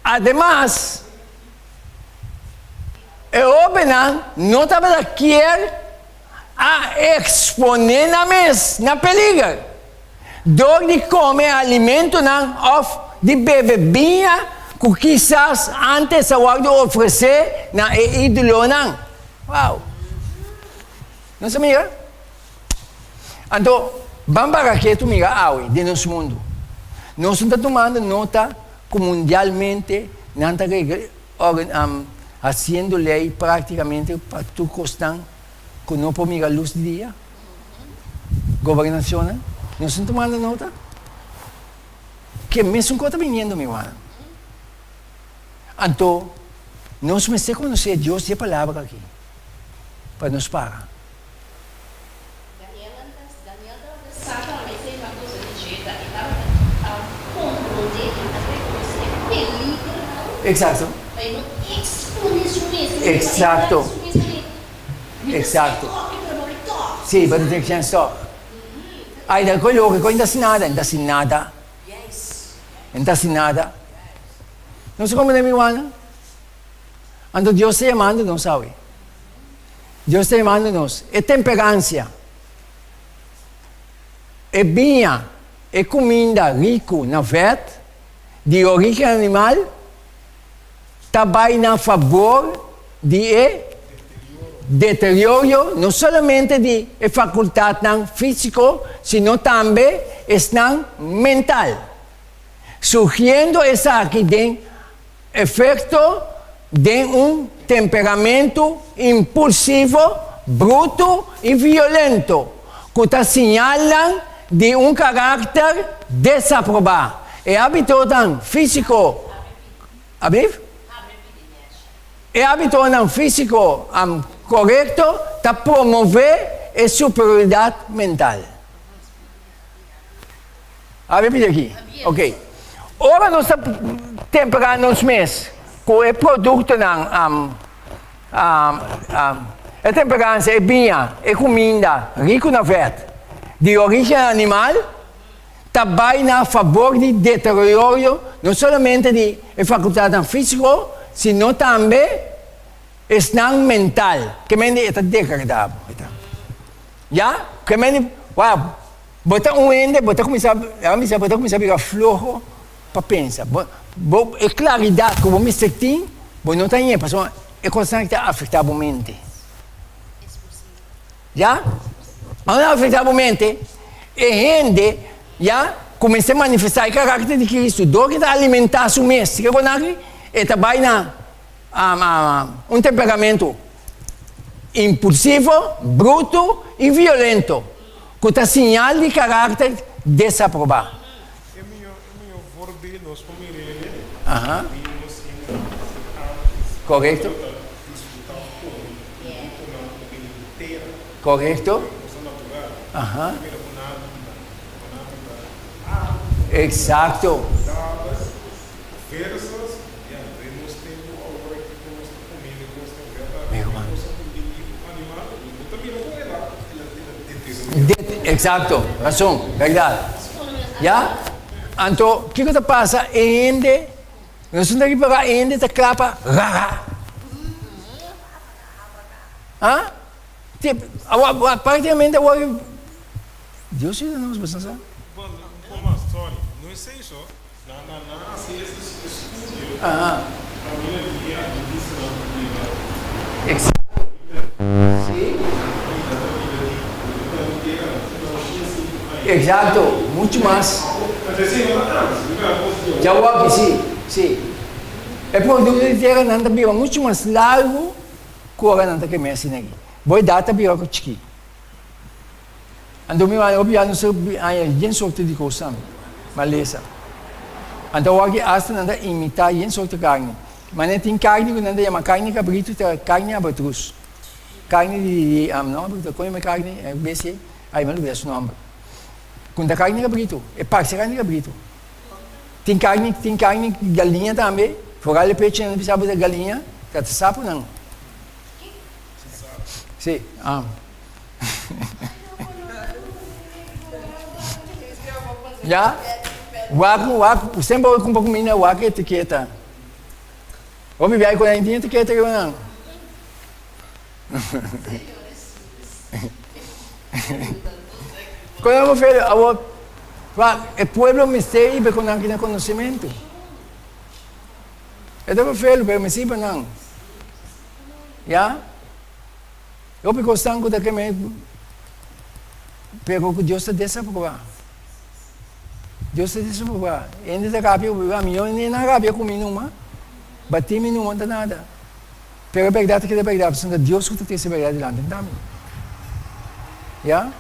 además, o Openan não estava aqui a exponer na mesa, na peligro. Dor de comer alimento de bebida que quizás antes a guarda oferecer na ídolo não. Uau! Não se mira? Então, vamos para aqui, tu mira, de nosso mundo. Nós estamos tomando nota que mundialmente não está fazendo lei praticamente para tu costar que não pode mirar a luz do dia. Governação, né? Nós estamos tomando nota. Que mesmo coisa vindo, meu irmão. Então, nós precisamos conhecer Deus e a palavra aqui. Para nos parar. Daniel estava na mesa e uma coisa de dieta e estava controle até peligro. Exato. Mas não expõe isso mesmo. Exato. Exato. Sim, mas tem que ser só. Aí, depois eu não dá nada, não dá nada. Não dá nada. Não sei como é, meu irmão. Então, Deus está chamando, não sabe. Deus está chamando-nos. É temperança. É vinha. É comida rica na fé, de origem animal, também a favor de deterioro, não somente de faculdade física, sino também mental. Surgindo essa aqui tem efeito de temperamento impulsivo, bruto e violento, que está assinalando de caráter desaprovado. É hábito físico. É hábito físico correto para promover a superioridade mental. Abre aqui. Ok. Ora, nós estamos temperando os meses com o produto a temperança é vinha, é comida, rico na fé, de origem animal, também a favor de deterioro, não somente de faculdade física, sino também estado mental, que é degradado. Já? Que bota ende, bota começar a ficar flojo para pensar. É claridade que você tem, você não tem, porque é constante que afeta a mente. Já? Quando afeta a mente, e gente, já, começa a manifestar o caráter de Cristo. Dor que está alimentar seu mestre, que é também um temperamento impulsivo, bruto e violento, que está sinal de caráter desaprovado. É meu voorbeeld, nós como ele, Correto? Correto? Exato. Exato, razão, verdade. Já? Então, o que está passando? Ainda, nós não temos que pegar ainda, está clapa, ah? Tipo, praticamente, Deus te dá nos bastante. Como história, não é isso. Na esse estudo, a minha vida Exato. Exato, muito mais. Já o aqui, sim. É por isso que não está muito mais largo que o não está que me assina aqui. Vou dar também o que Ando mi obiano so yen sorte di coisa, maleza. Ando aqui hasta nanda imitar yen sorte carne. Mas não tem carne que nanda chama carne cabrito, carne abatrus. Carne de não, porque come carne, é BC, aí mas não nome. Quando a carne cabrito, é parte carne cabrito. Tem carne galinha também. Fora o peixe não precisa da galinha, tá sapo não. Sim, Já? Waku, sempre com um pouco mina waku etiqueta. Ou me vai com a etiqueta que eu não. Quando eu falo, o povo me sei porque não tem conhecimento. Eu devo fazer, mas me sei não. Já? Eu fico gostando daquele meio, porque Deus está desaprovado. Deus está desaprovado. Ainda está rápido, a minha nem na rápido comigo uma, bati-me não manda nada. Pero a verdade é verdade, porque Deus que tem essa verdade lá dentro também. Já?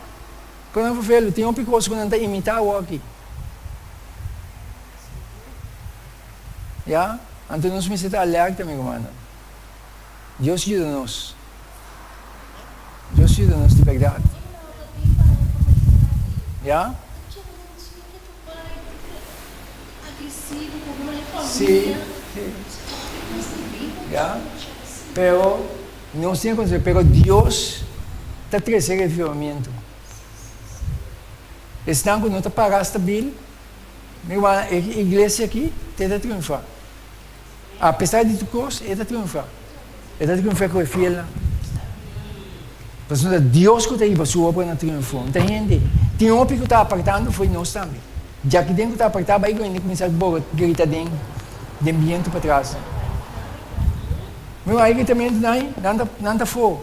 Quando eu falo, tem coisa que não está imitar o aqui. Já? Então nós precisamos estar alerta, meu irmão. Deus ajuda-nos. Deus ajuda-nos de verdade. Já? Sim. Já? Pero não sei acontecer, pero Deus está trazendo avivamento. Estão com nota pagar estabil, a igreja aqui está triunfar. Apesar de tudo coisa, está triunfar. Está triunfar com a fiel. Porque Deus que está aí para sua obra na triunfou. Não tem gente. Tem um que está apartando, foi nós também. Já que dentro está apartado, vai começar a gritar dentro, de ambiente para trás. Meu aí também não está fora.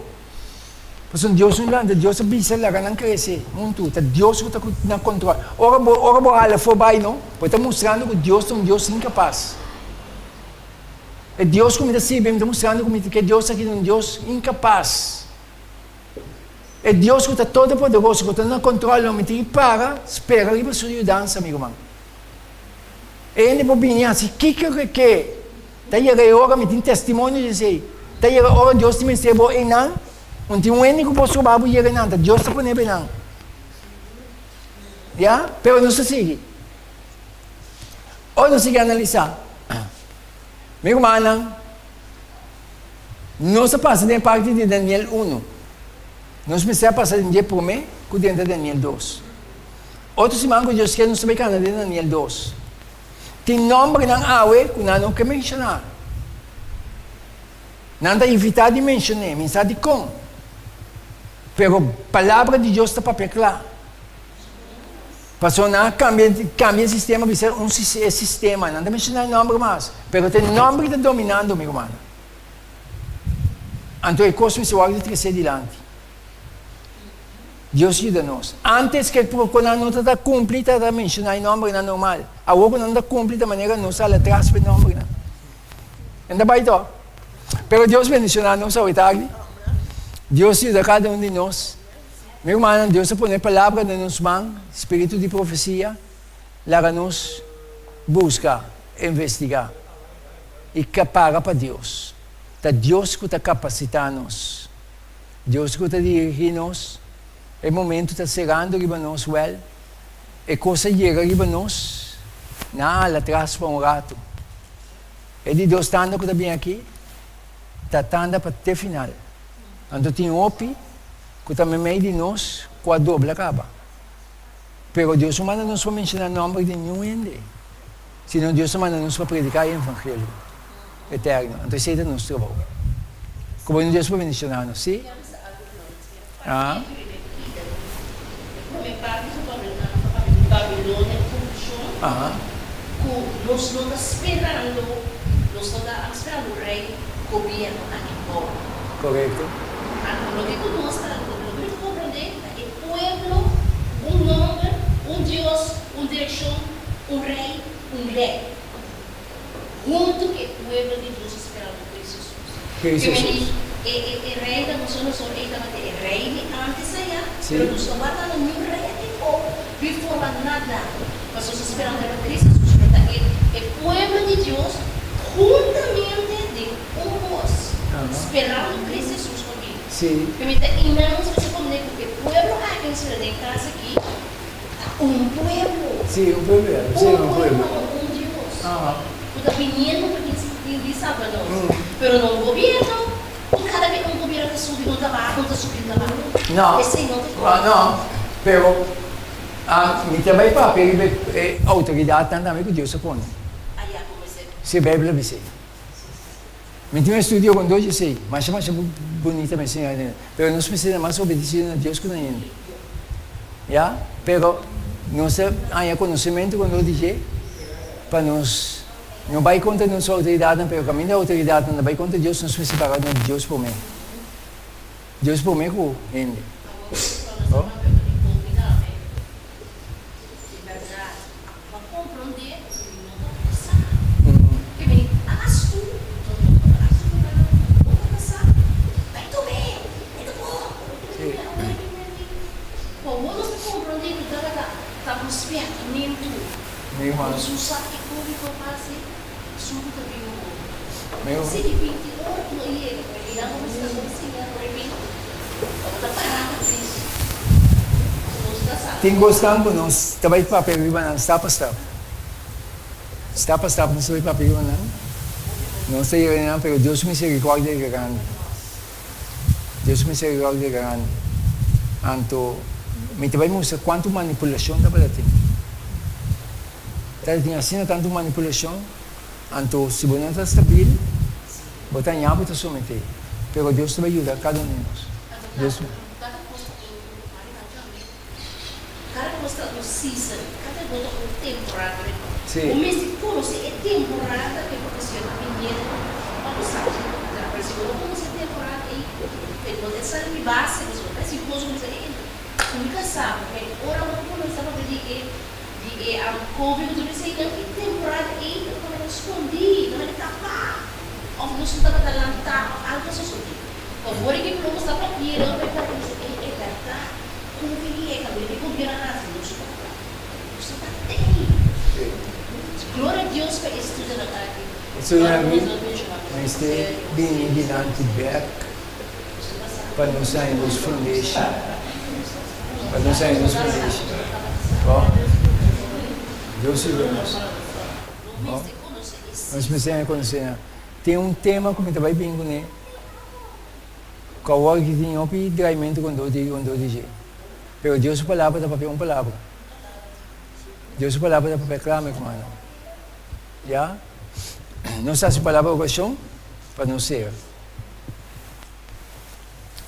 Porque Deus não anda, Deus avisa lá, não cresce. Muito, Deus que está na controle. Ora, ela for vai não, porque está mostrando que Deus é um Deus incapaz. É Deus que me está mostrando que Deus aqui é um Deus incapaz. É Deus que está todo poderoso, que está no controle, não me tem para, espera ali para sua ajudança, amigo irmão. Ele pode vir assim, que quer? Daí agora me tem testemunho de dizer, daí agora Deus te recebeu e não tem um único posso babu e não, Deus está por nele não. Já? Pero não se sigue. Ou não se analisar. Meu irmão, não se passa de parte de Daniel 1. Nós precisamos passar de dia por mim, com dentro de Daniel 2. Outros irmãos que Deus quer nos saber na Daniel 2. Tem nome ng awe kung ano que mencionar. Nanda evitar de mencionar, mensagem de com. Pero palavra de Deus está papel lá. Passou na cambia o sistema, vai ser sistema. Nanda mencionar nome mais. Pero tem nome que está dominando, meu irmão. Então é coisa que vai crescer adiante. Deus ajuda-nos. Antes que quando não está cumprida, está mencionar o nome não normal. Agora quando não está cumprida, a maneira não sai atrás do nome. Ainda vai então. Pero Deus bendicionar-nos ao tarde. Deus ajuda cada um de nós. Meu irmão, Deus põe a palavra na nossa mão, espírito de profecia, larga-nos buscar, investigar e paga para Deus. Está Deus que está capacitando-nos. Deus que está dirigindo-nos. É momento está chegando para nós, well. É coisa chega para nós. Lá atrás para rato. É de Deus estando que está bem aqui. Está estando para até final. Então tem opi que está meio de nós com a dobra acaba. Pero Deus não manda nos para mencionar o nome de nenhum ende. Senão Deus manda nos para predicar o evangelho eterno. Então esse é o nosso trabalho. Como Deus para mencionar-nos, sim? Ah? Babilônia funciona, nós não estamos esperando o rei governo aqui fora. Correto. Lo que nós estamos compreender é o povo, nome, Deus, direção, rei, lei. Junto que o povo de Deus esperando por Jesus. O rei da nossa nação é rei antes aí, mas nós estamos batendo um rei aqui fora. Before nada, mas nós esperamos por Cristo Jesus, porque o povo de Deus, juntamente de uns, esperando Cristo Jesus comigo. Sim. Permita imenso você comigo, porque o povo aqui em Israel, em casa aqui, povo. Sim, povo. Sim, povo. Deus. Está vindo de sábado, pero não governo. Cada vez um governo está subindo, não está subindo, não. Não, pero mi também para a autoridade também que Deus se põe. Se a Bíblia diz. Me tinha estudo com dois sei, mas é mais bonita me ensinar, pero nós precisamos mais obedecer a Deus que não é. Já, pero nós há conhecimento quando eu digo para nós não vai contra nossa autoridade, pero o caminho da autoridade não vai contra Deus, nós precisamos de Deus por mim. Deus por mim com ele. Tem gostando por nós, também para pegar não está para stop, não sei para pegar não sei não, pero Deus misericórdia é grande, Deus misericórdia é grande, então me também mostra quanto manipulação está para ter, tem assim tanto manipulação, então se você não está estável, você não pode submeter, pero Deus vai ajudar cada um de nós, Deus. Season, cada volta temporada. Sim. O mês de curso é temporada que professiona menina. Vamos saber, por exemplo, como se temporada aí, depois essa me base, mas se fosse como se nunca sabe, porque ora não começava a dizer que a Covid do sei que temporada aí, não é escondido, não é tapar, ou não se estava adelantar, algo assim. Agora que não está para ir, não vai para isso, é verdade. Como que é, cabelo que combina as duas. Glória a Deus para estudar na tarde. Estudar mas tem bem dinante back para não sair dos foundation. Para não sair dos foundation. Deus se vê nós. Mas me sei conhecer. Tem tema como também bem com ele. Qual que tem um pedimento quando eu digo. Pero Deus palavra da papel palavra. Dios su palabra para proclamar, hermano. ¿Ya? Nos da su palabra de oración para nos ser.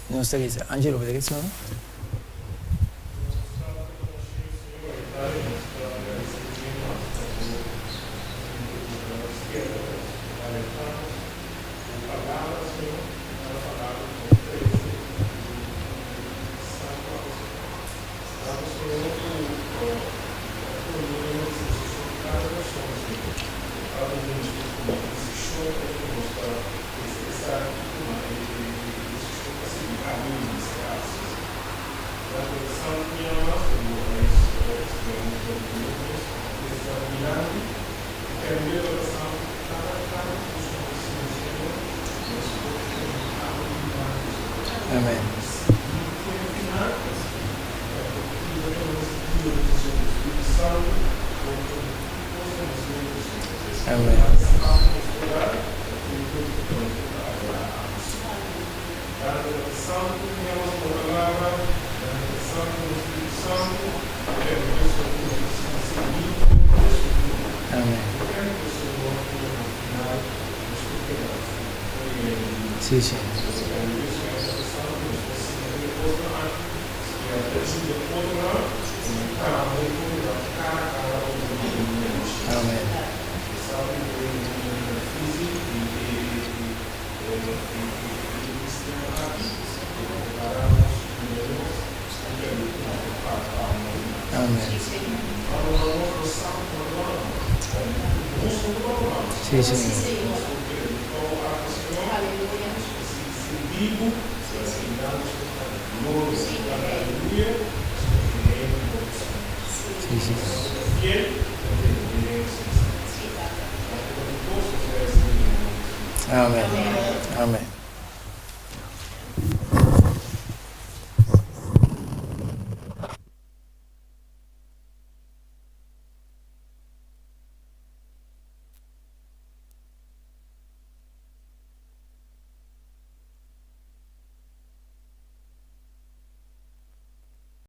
Nos dice, Angelo, ¿verdad? Amén. Amén. Amén. Sí, sí. Amén. Amén. Sí, Señor. Sí, sí. Amén. Amén.